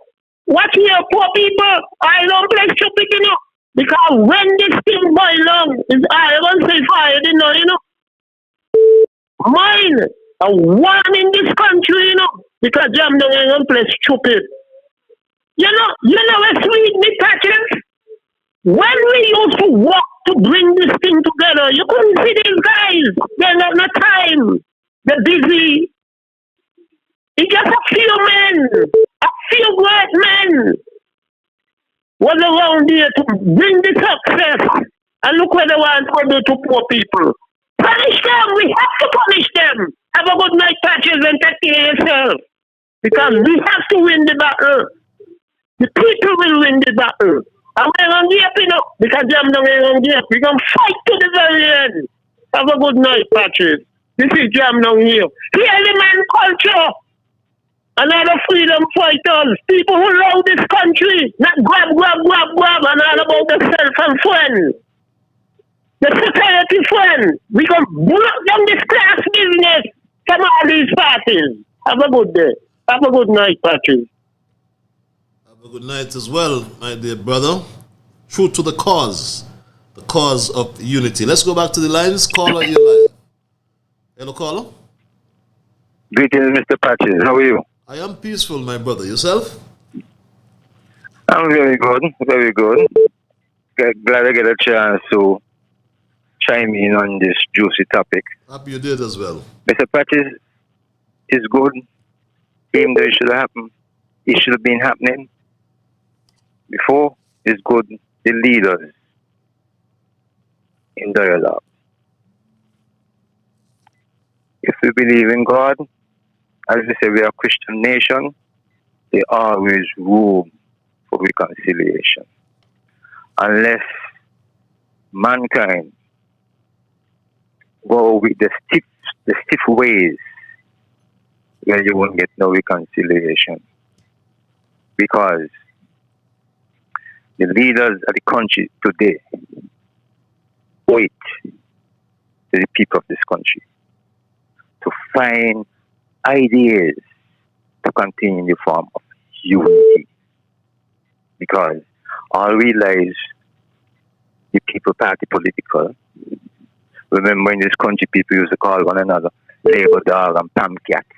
S14: Watch here, poor people. I don't play stupid, you know. Because when this thing boil on, is I won't say fire, you know. Mine, a one in this country, you know. Because Jam don't play stupid. You know what's sweet, me touches? When we used to walk to bring this thing together, you couldn't see these guys. They have no time. They're busy. It's just a few men, a few great men was around here to bring the success. And look what they want to do to poor people. Punish them. We have to punish them. Have a good night, Patches, and take care of yourself. Because we have to win the battle. The people will win the battle. And we're going to give up, because I'm not going to give up. We're going to fight to the very end. Have a good night, Patrick. This is Jam down here. Hear the man culture. Another freedom fighters. People who love this country. Not grab, and all about themselves and friends. The society friend. We're going to block down this class business from all these parties. Have a good day. Have a good night, Patrick.
S2: Good night as well, my dear brother. True to the cause of unity. Let's go back to the lines. Caller, you're live. Hello, caller.
S19: Greetings, Mr. Patches. How are you?
S2: I am peaceful, my brother. Yourself?
S19: I'm very good, very good. Glad I get a chance to chime in on this juicy topic.
S2: Happy you did as well.
S19: Mr. Patches is good. Even though it should happen, it should have been happening. Before is good, the leaders in dialogue. If we believe in God, as we say, we are a Christian nation, there always room for reconciliation. Unless mankind go with the stiff ways, where you won't get no reconciliation. Because the leaders of the country today owe it to the people of this country to find ideas to continue in the form of unity. Because all we realize the people party political. Remember in this country people used to call one another labor dog and pam cats.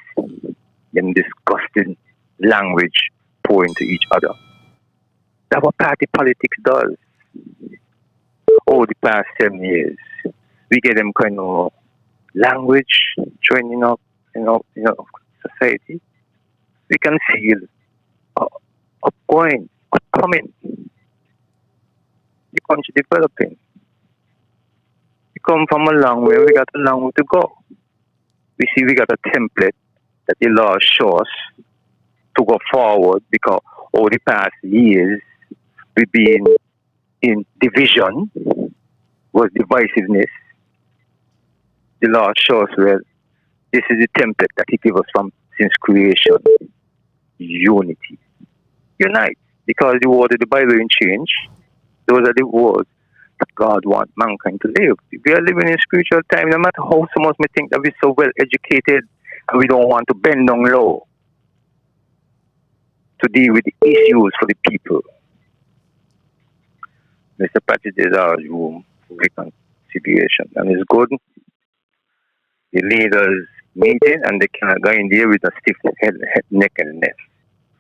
S19: Them disgusting language pouring to each other. That's what party politics does. Over the past 7 years, we get them kind of language joining up in society. We can feel upcoming, the country developing. The come from a long way. We got a long way to go. We see we got a template that the law shows to go forward because over the past years we've been in division, was divisiveness. The law shows where this is the template that he gave us from since creation. Unity. Unite. Because the word of the Bible didn't change. Those are the words that God wants mankind to live. We are living in spiritual time, no matter how some of us may think that we're so well educated and we don't want to bend down low to deal with the issues for the people. Mr. Patrick, there's our room for reconciliation. And it's good. The leaders meeting and they cannot go in there with a stiff neckedness.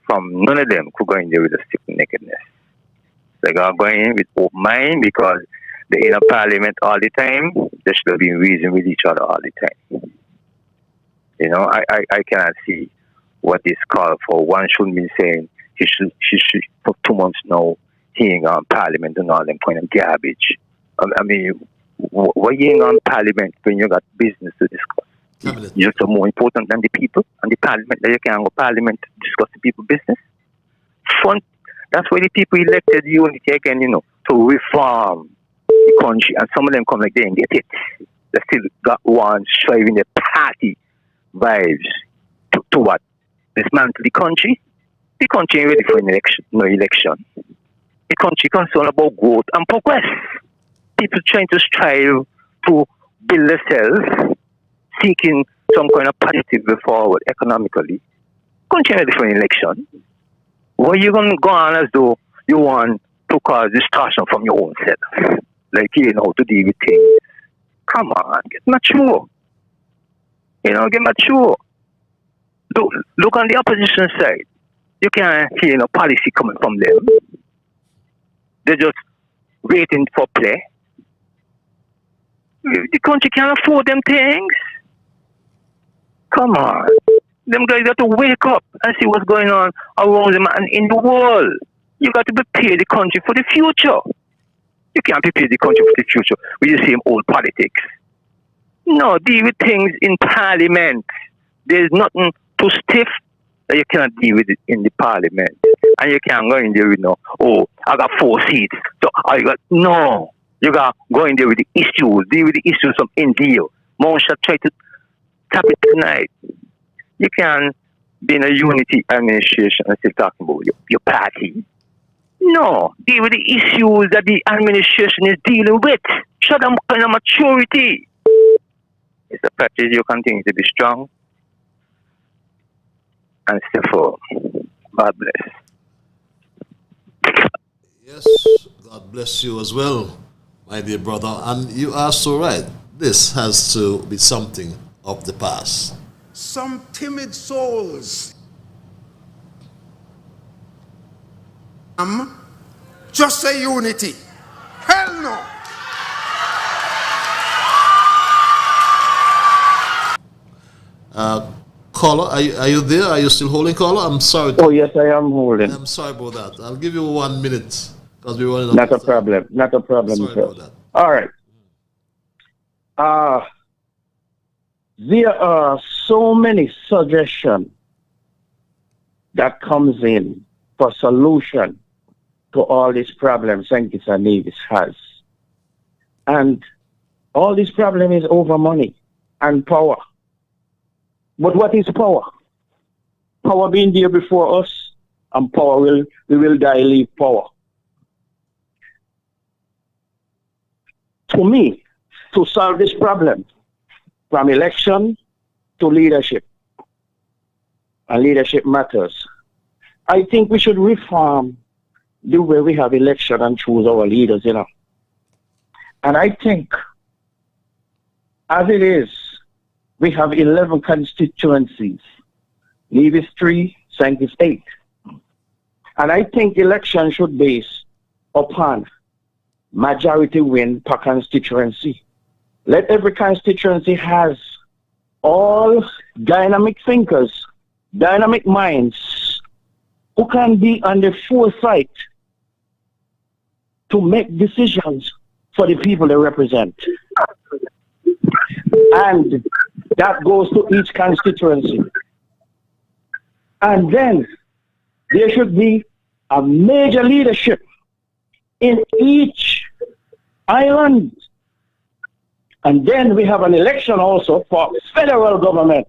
S19: From none of them could go in there with a stiff neckedness. They are going in with open mind because they're in a parliament all the time. They should have been reasoning with each other all the time. You know, I cannot see what is called for. One shouldn't be saying she should for 2 months now hearing on parliament and all them kind of garbage. I mean, what hearing on parliament when you got business to discuss? You're so more important than the people and the parliament that you can go parliament to discuss the people business. Fun. That's why the people elected unity again, you know, to reform the country. And some of them come like they ain't get it. They still got one striving their party vibes to what? Dismantle the country. The country ain't ready for an election, no election. The country concerned about growth and progress. People trying to strive to build themselves, seeking some kind of positive way forward economically. Country ain't ready for an election. Why are you going to go on as though you want to cause distortion from your own self? Like you know how to deal with things. Come on, get mature. You know, get mature. Look on the opposition side. You can't hear no policy coming from them. They're just waiting for play. The country can't afford them things. Come on. Them guys got to wake up and see what's going on around them and in the world. You got to prepare the country for the future. You can't prepare the country for the future with the same old politics. No, deal with things in parliament. There's nothing too stiff that you cannot deal with it in the parliament. And you can't go in there with I got 4 seats. So I got no. You got to go in there with the issues. Deal with the issues from in deal. Mount shall try to tap it tonight. You can't be in a unity administration and still talking about your party. No, deal with the issues that the administration is dealing with. Show them kind of maturity. Mr. Patrick, you continue to be strong and stay firm. God bless.
S2: Yes, God bless you as well, my dear brother. And you are so right. This has to be something of the past.
S5: Some timid souls just say unity. Hell no.
S2: Caller, are you there? Are you still holding, caller? I'm sorry.
S14: Oh, yes, I am holding.
S2: I'm sorry about that. I'll give you 1 minute because we're running out
S14: Not
S2: of
S14: a
S2: time.
S14: problem. Not a problem,
S2: Sorry
S14: sir.
S2: about that.
S14: All right. There are so many suggestions that comes in for solution to all these problems St. Kitts and Nevis has. And all this problem is over money and power. But what is power? Power being there before us, and we will die leave power. To me, to solve this problem, from election to leadership, and leadership matters, I think we should reform the way we have election and choose our leaders, you know. And I think, as it is, we have 11 constituencies, Nevis 3, St. Kitts 8. And I think election should base upon majority win per constituency. Let every constituency has all dynamic thinkers, dynamic minds, who can be on the foresight to make decisions for the people they represent.
S15: And that goes to each constituency. And then there should be a major leadership in each island. And then we have an election also for federal government.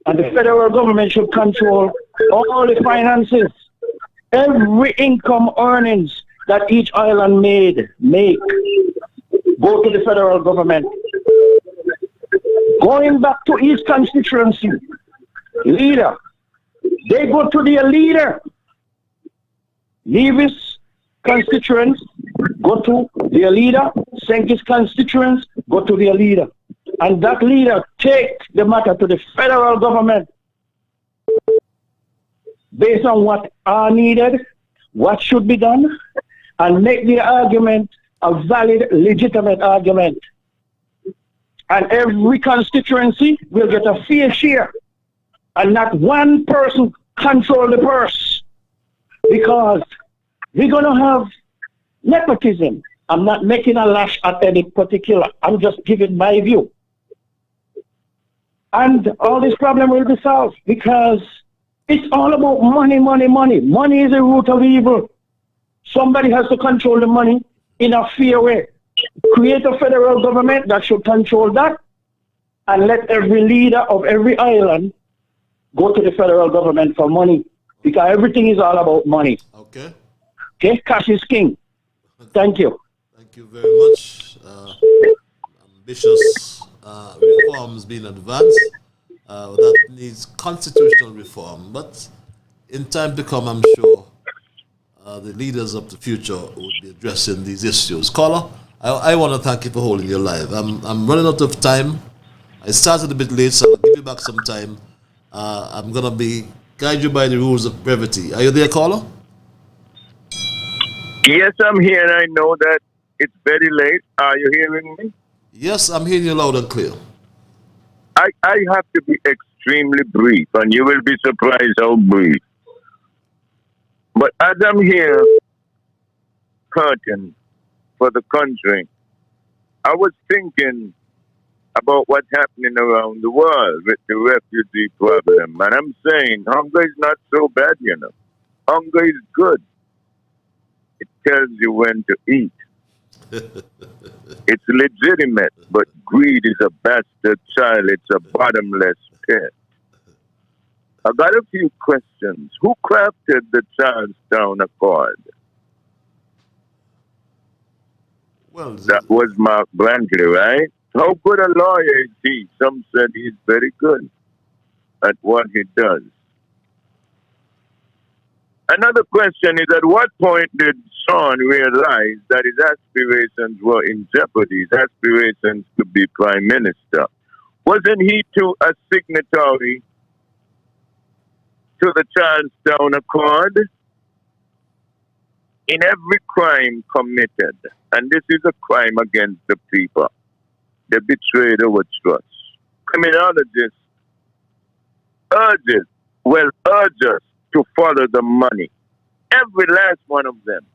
S15: And the federal government should control all the finances, every income earnings that each island make go to the federal government. Going back to each constituency, leader, they go to their leader. Nevis constituents go to their leader. Senkis constituents go to their leader. And that leader take the matter to the federal government based on what are needed, what should be done, and make the argument a valid, legitimate argument. And every constituency will get a fair share. And not one person control the purse. Because we're going to have nepotism. I'm not making a lash at any particular. I'm just giving my view. And all this problem will be solved because it's all about money, money, money. Money is the root of evil. Somebody has to control the money in a fair way. Create a federal government that should control that and let every leader of every island go to the federal government for money because everything is all about money.
S2: Okay.
S15: Okay, cash is king. Thank you.
S2: Thank you very much. Ambitious reforms being advanced. That needs constitutional reform. But in time to come, I'm sure the leaders of the future would be addressing these issues. Caller, I want to thank you for holding your live. I'm running out of time. I started a bit late, so I'll give you back some time. I'm going to guide you by the rules of brevity. Are you there, caller?
S16: Yes, I'm here, and I know that it's very late. Are you hearing me?
S2: Yes, I'm hearing you loud and clear.
S16: I have to be extremely brief, and you will be surprised how brief. But as I'm here hurting for the country, I was thinking about what's happening around the world with the refugee problem. And I'm saying hunger is not so bad, you know. Hunger is good. It tells you when to eat. It's legitimate, but greed is a bastard child. It's a bottomless pit. I got a few questions. Who crafted the Charlestown Accord?
S2: Well,
S16: that was Mark Brantley, right? How good a lawyer is he? Some said he's very good at what he does. Another question is, at what point did Sean realize that his aspirations were in jeopardy, his aspirations to be prime minister? Wasn't he too a signatory to the Charlestown Accord? In every crime committed, and this is a crime against the people, they betrayed our trust. Criminologists urge us to follow the money. Every last one of them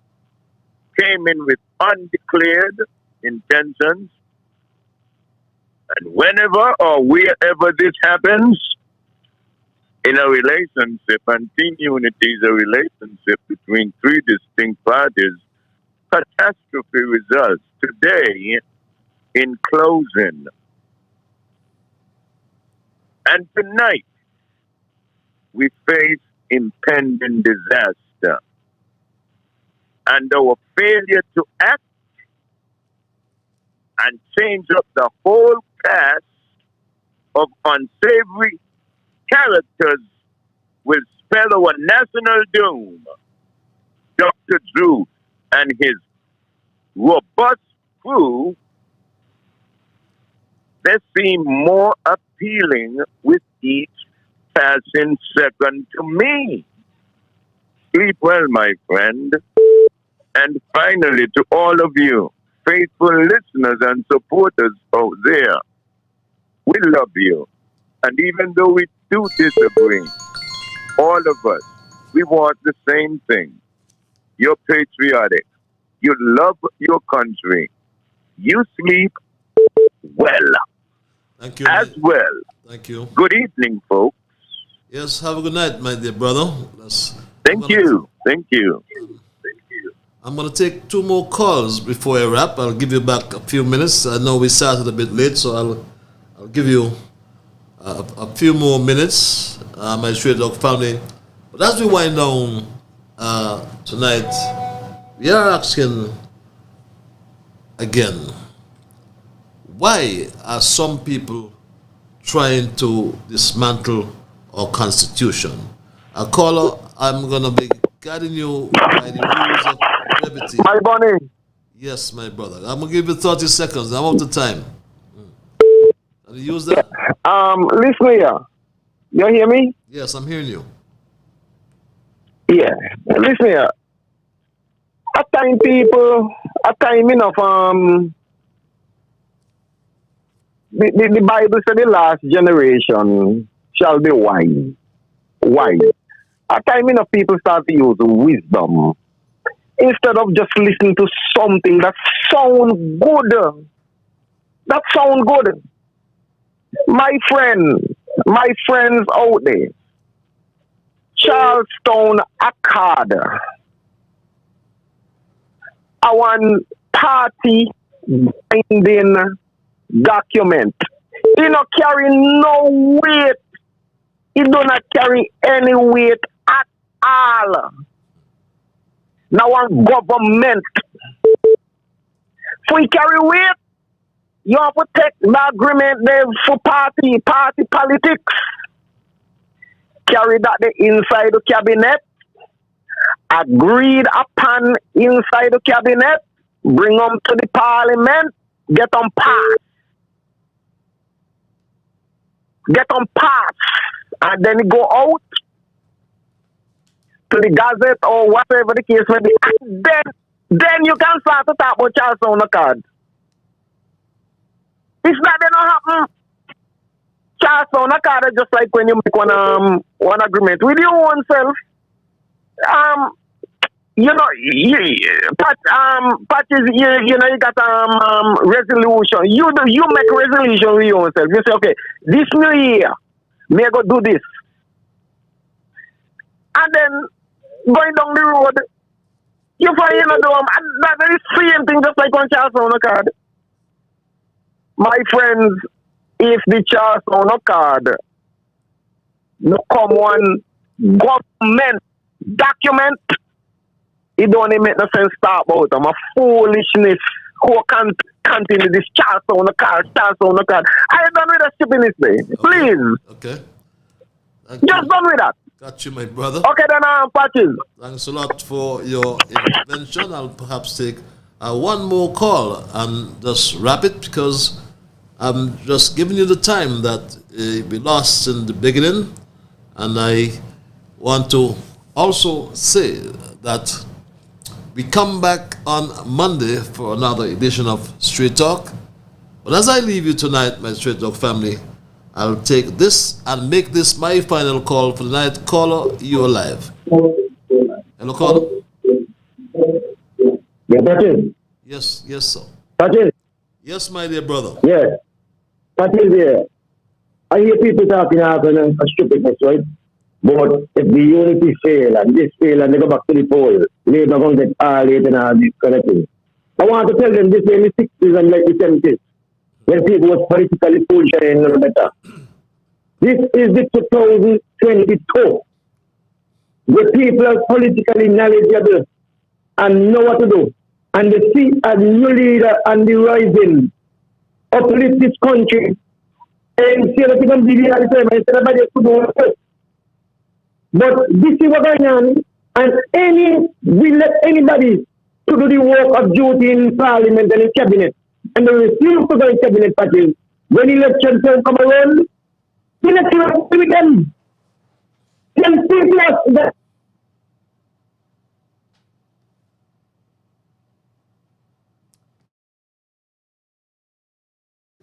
S16: came in with undeclared intentions. And whenever or wherever this happens, in a relationship, and team unity is a relationship between three distinct parties, catastrophe results. Today, in closing, and tonight, we face impending disaster. And our failure to act and change up the whole cast of unsavory characters will spell our national doom. Dr. Drew and his robust crew, they seem more appealing with each passing second to me. Sleep well, my friend. And finally, to all of you, faithful listeners and supporters out there, we love you. And even though we do disagree, all of us, we want the same thing. You're patriotic. You love your country. You sleep well.
S2: Thank you.
S16: as well.
S2: Thank you.
S16: Good evening, folks.
S2: Yes, have a good night, my dear brother.
S16: Thank you. Thank you.
S2: I'm going to take 2 more calls before I wrap. I'll give you back a few minutes. I know we started a bit late, so I'll give you a few more minutes, my Stray Dog family. But as we wind down tonight, we are asking again, why are some people trying to dismantle our constitution? A caller, I'm going to be guiding you by the rules of brevity.
S14: My bunny.
S2: Yes, my brother. I'm going to give you 30 seconds. I'm out of time. Can you use that?
S14: Listen here. You hear me?
S2: Yes, I'm hearing you.
S14: Yeah. Listen here. At time people, at time enough, the Bible said the last generation shall be wise. Wise. At time enough people start to use wisdom instead of just listening to something that sound good. That sound good. My friends out there, Charlestown Accord, our party binding document. It not carry no weight. It do not carry any weight at all. Now one government, if we carry weight, you have to take the agreement there for party politics. Carry that the inside the cabinet, agreed upon inside the cabinet, bring them to the parliament, get them passed. Get them passed. And then it go out to the Gazette or whatever the case may be. And then you can start to talk about Charlestown Accord. If that did not happen, Charlestown Accord is just like when you make one agreement with your own self. You know, patches. You know, you got resolution. You make resolution with yourself. You say, okay, this new year, may I go do this, and then going down the road, you find you know that is same thing just like on Charlestown Accord. My friends, if the Charlestown Accord no come one government document, it don't even make no sense to talk about them. A foolishness who can't continue this Charlestown Accord. I am done with that stupidness, man. Please.
S2: Okay.
S14: Just done with that.
S2: Got you, my brother.
S14: Okay, then Patches.
S2: Thanks a lot for your intervention. I'll perhaps take one more call and just wrap it because I'm just giving you the time that we lost in the beginning. And I want to also say that we come back on Monday for another edition of Straight Talk. But as I leave you tonight, my Straight Talk family, I'll take this and make this my final call for the night. Caller, you are live. Hello, caller.
S14: Yeah, Patches.
S2: Yes, sir.
S14: Patches.
S2: Yes, my dear brother.
S14: Yeah. Patches here. I hear people talking about a stupidness, right? But if the unity fail and this fail and they go back to the poll, Labour going to get all eight and all this kind of thing. I want to tell them this way in the 60s and like the 70s, when people was politically foolish and no better. This is the 2022, where people are politically knowledgeable and know what to do. And they see a new leader and the rising, uplift this country, and see that you can be the other time instead of everybody to do it. But this is what going on, and we let anybody to do the work of duty in Parliament and in Cabinet, and they refuse to go in Cabinet parties. When election time come around, we let you with them. Them people that.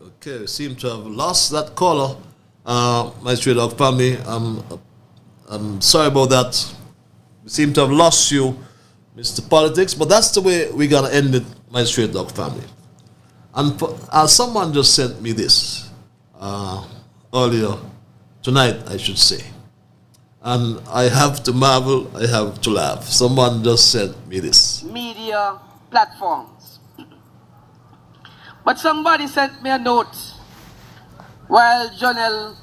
S2: Okay, we seem to have lost that caller, my Stray Dog family. I'm sorry about that. We seem to have lost you, Mr. Politics, but that's the way we're going to end it, my Stray Dog family. And someone just sent me this. earlier tonight, I should say. And I have to marvel, I have to laugh. Someone just sent me this.
S11: Media platforms. But somebody sent me a note while Jonel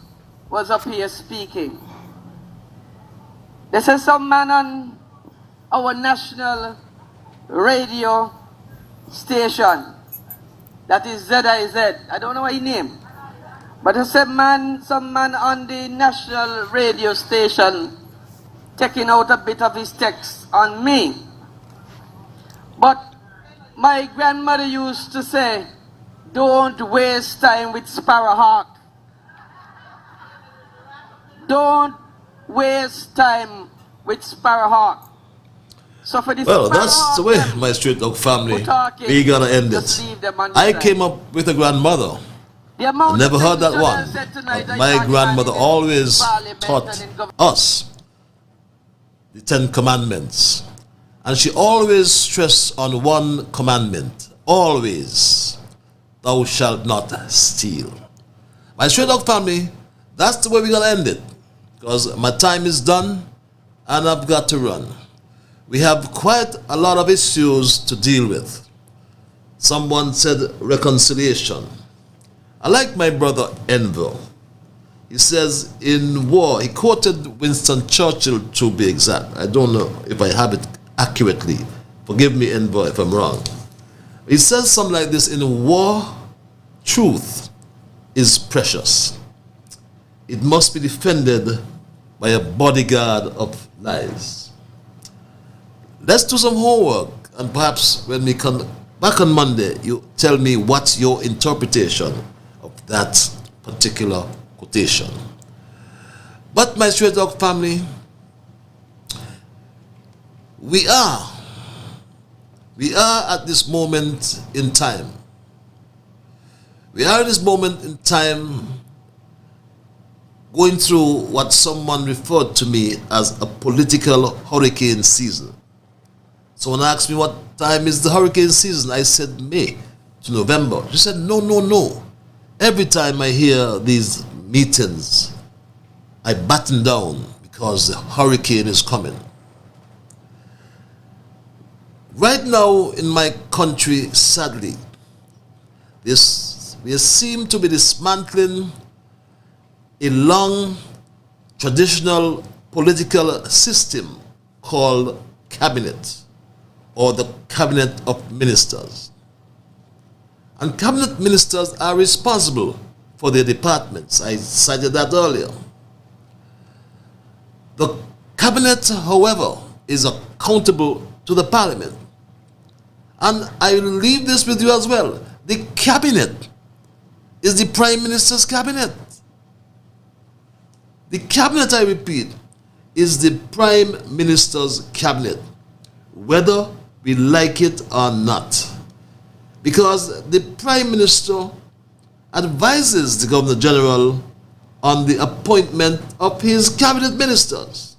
S11: was up here speaking. They said some man on our national radio station, that is ZIZ, I don't know what he name, but they said some man on the national radio station taking out a bit of his text on me. But my grandmother used to say, don't waste time with Sparrowhawk. Don't waste time with Sparrowhawk. So for this
S2: well, that's the way, my Straight Dog family. We're gonna end it. I came up with a grandmother. I never heard that one. But my grandmother always taught us the 10 Commandments. And she always stressed on one commandment. Always. Thou shalt not steal. My Straight Dog family, that's the way we're gonna end it. Because my time is done and I've got to run. We have quite a lot of issues to deal with. Someone said reconciliation. I like my brother Enver. He says in war, he quoted Winston Churchill to be exact. I don't know if I have it accurately. Forgive me, Enver, if I'm wrong. He says something like this: in war, truth is precious. It must be defended by a bodyguard of lies. Let's do some homework, and perhaps when we come back on Monday, you tell me what's your interpretation of that particular quotation. But my Straight Dog family, we are at this moment in time. We are at this moment in time going through what someone referred to me as a political hurricane season. Someone asked me what time is the hurricane season. I said May to November. She said, no. Every time I hear these meetings, I batten down because the hurricane is coming. Right now in my country, sadly, we seem to be dismantling a long traditional political system called cabinet, or the cabinet of ministers. And cabinet ministers are responsible for their departments. I cited that earlier. The cabinet, however, is accountable to the parliament. And I will leave this with you as well. The cabinet is the prime minister's cabinet. The cabinet, I repeat, is the prime minister's cabinet, whether we like it or not. Because the prime minister advises the governor general on the appointment of his cabinet ministers.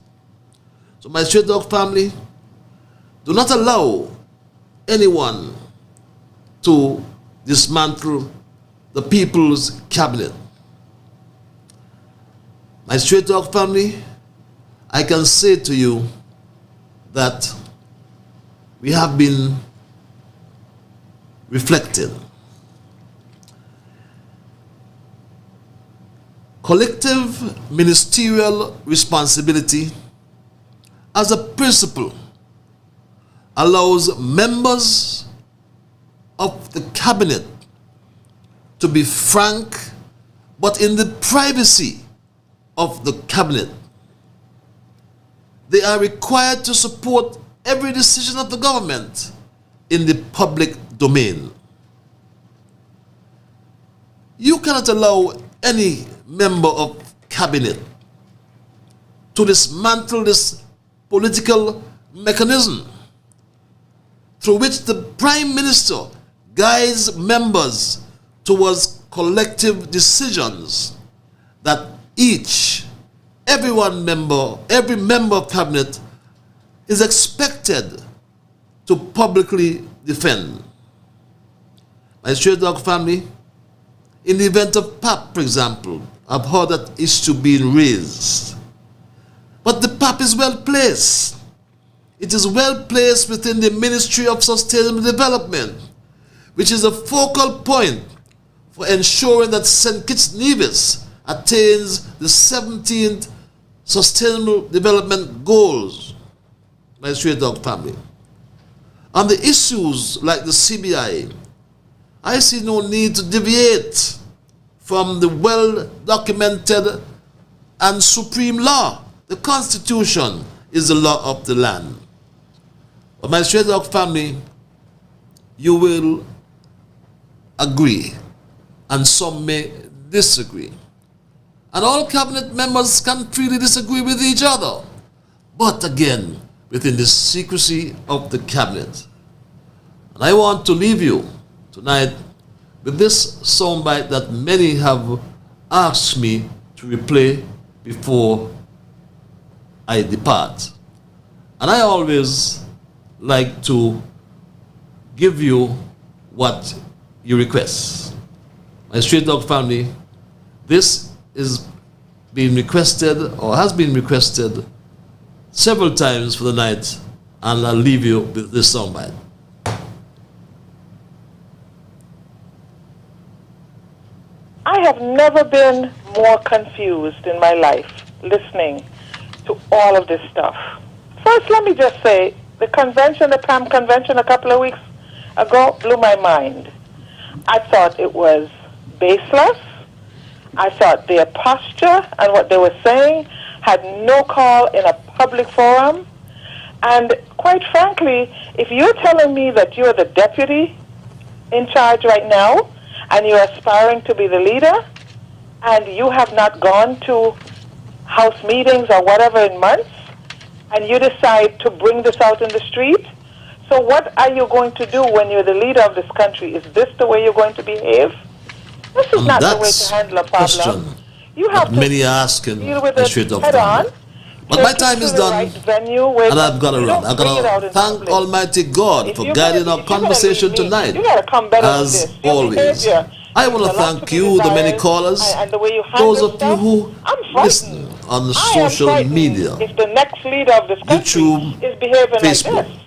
S2: So my Straight Dog family, do not allow anyone to dismantle the people's cabinet. My Straight Dog family, I can say to you that we have been reflecting. Collective ministerial responsibility as a principle allows members of the cabinet to be frank, but in the privacy of the cabinet. They are required to support every decision of the government in the public domain. You cannot allow any member of cabinet to dismantle this political mechanism through which the prime minister guides members towards collective decisions that every member of cabinet is expected to publicly defend. My Straight Dog family, In the event of PAP, for example, I've heard that issue being raised. But the PAP is well placed. It is well placed within the Ministry of Sustainable Development, which is a focal point for ensuring that St. Kitts Nevis attains the 17th Sustainable Development Goals, my Stray Dog family. On the issues like the CBI, I see no need to deviate from the well-documented and supreme law. The Constitution is the law of the land. But my Stray Dog family, you will agree, and some may disagree. And all cabinet members can freely disagree with each other, but again, within the secrecy of the cabinet. And I want to leave you tonight with this soundbite that many have asked me to replay before I depart. And I always like to give you what you request. My Stray Dog family, this is being requested or has been requested several times for the night, and I'll leave you with this soundbite.
S8: I have never been more confused in my life listening to all of this stuff. First, let me just say, the convention, the PAM convention a couple of weeks ago blew my mind. I thought it was baseless. I thought their posture and what they were saying had no call in a public forum. And quite frankly, if you're telling me that you're the deputy in charge right now and you're aspiring to be the leader and you have not gone to house meetings or whatever in months and you decide to bring this out in the street, so what are you going to do when you're the leader of this country? Is this the way you're going to behave? This is not the way to handle a problem. You have to
S2: many are asking
S8: deal with
S2: a
S8: it
S2: straight up
S8: head on.
S2: But my time is done, and I've got to run. I've got to thank Almighty God for guiding our conversation tonight, as always. I want to thank you, the many callers, those of you who listen on the social media,
S8: if the next leader of this country
S2: YouTube,
S8: is behaving
S2: Facebook.
S8: like this.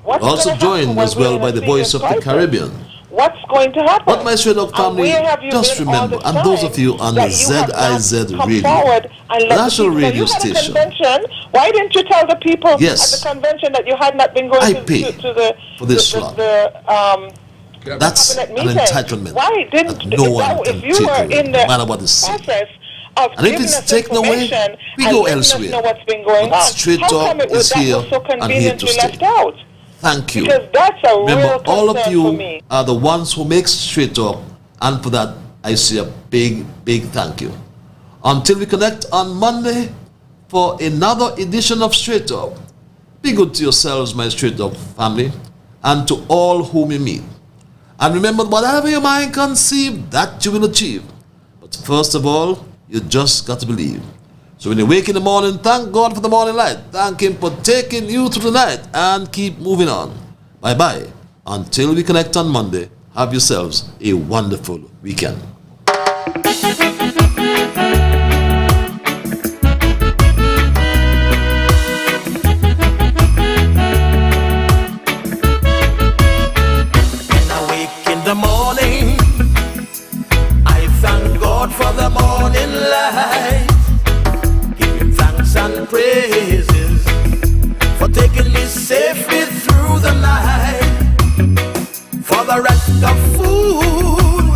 S8: What's
S2: Also
S8: gonna
S2: joined
S8: happen
S2: as
S8: when
S2: well
S8: we're
S2: by
S8: in
S2: the
S8: a
S2: Voice of
S8: serious
S2: the
S8: crisis?
S2: Caribbean.
S8: What's going to happen?
S2: But my Stray Dog family,
S8: where have you
S2: just
S8: been all
S2: remember,
S8: this
S2: and those
S8: time
S2: of you on the
S8: that you have not
S2: ZIZ
S8: come
S2: radio,
S8: forward and let the
S2: national
S8: people know
S2: radio
S8: you had a
S2: station,
S8: convention. Why didn't you tell the people
S2: Yes.
S8: at the convention that you had not been going
S2: I
S8: to
S2: pay
S8: the
S2: for this slot. That's
S8: cabinet
S2: an
S8: meeting?
S2: entitlement
S8: Why didn't
S2: that no one
S8: if
S2: can
S8: you
S2: take
S8: were
S2: away,
S8: in
S2: no
S8: the
S2: matter what is said.
S8: process of
S2: And if
S8: giving
S2: it's
S8: us
S2: taken away,
S8: information
S2: we
S8: and
S2: go
S8: letting us
S2: elsewhere.
S8: know what's been going
S2: But
S8: on,
S2: Straight
S8: how
S2: Talk
S8: come it was
S2: is here
S8: that was so
S2: and here to
S8: conveniently
S2: stay.
S8: left out?
S2: Thank you.
S8: Because that's a
S2: Remember,
S8: real
S2: all of
S8: concern for
S2: you
S8: me.
S2: are the ones who make Straight Talk, and for that, I say a big, big thank you. Until we connect on Monday for another edition of Straight Talk, be good to yourselves, my Straight Talk family, and to all whom you meet. And remember, whatever your mind conceive, that you will achieve. But first of all, you just got to believe. So when you wake in the morning, thank God for the morning light. Thank Him for taking you through the night, and keep moving on. Bye-bye. Until we connect on Monday, have yourselves a wonderful weekend.
S1: When I wake in the morning, I thank God for the morning light. Give Him thanks and praises for taking me safely through the night. For the rest of food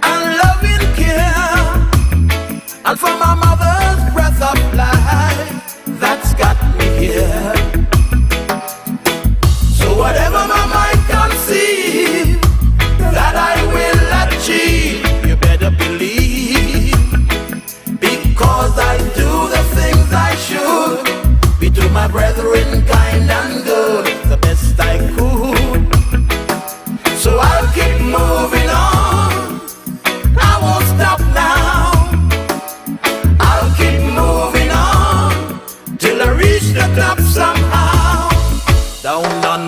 S1: and loving care, and for my mother's breath of life that's got me here. So whatever my mind conceive that I will achieve, you better believe, because I do the things I should, be to my brethren kind and good.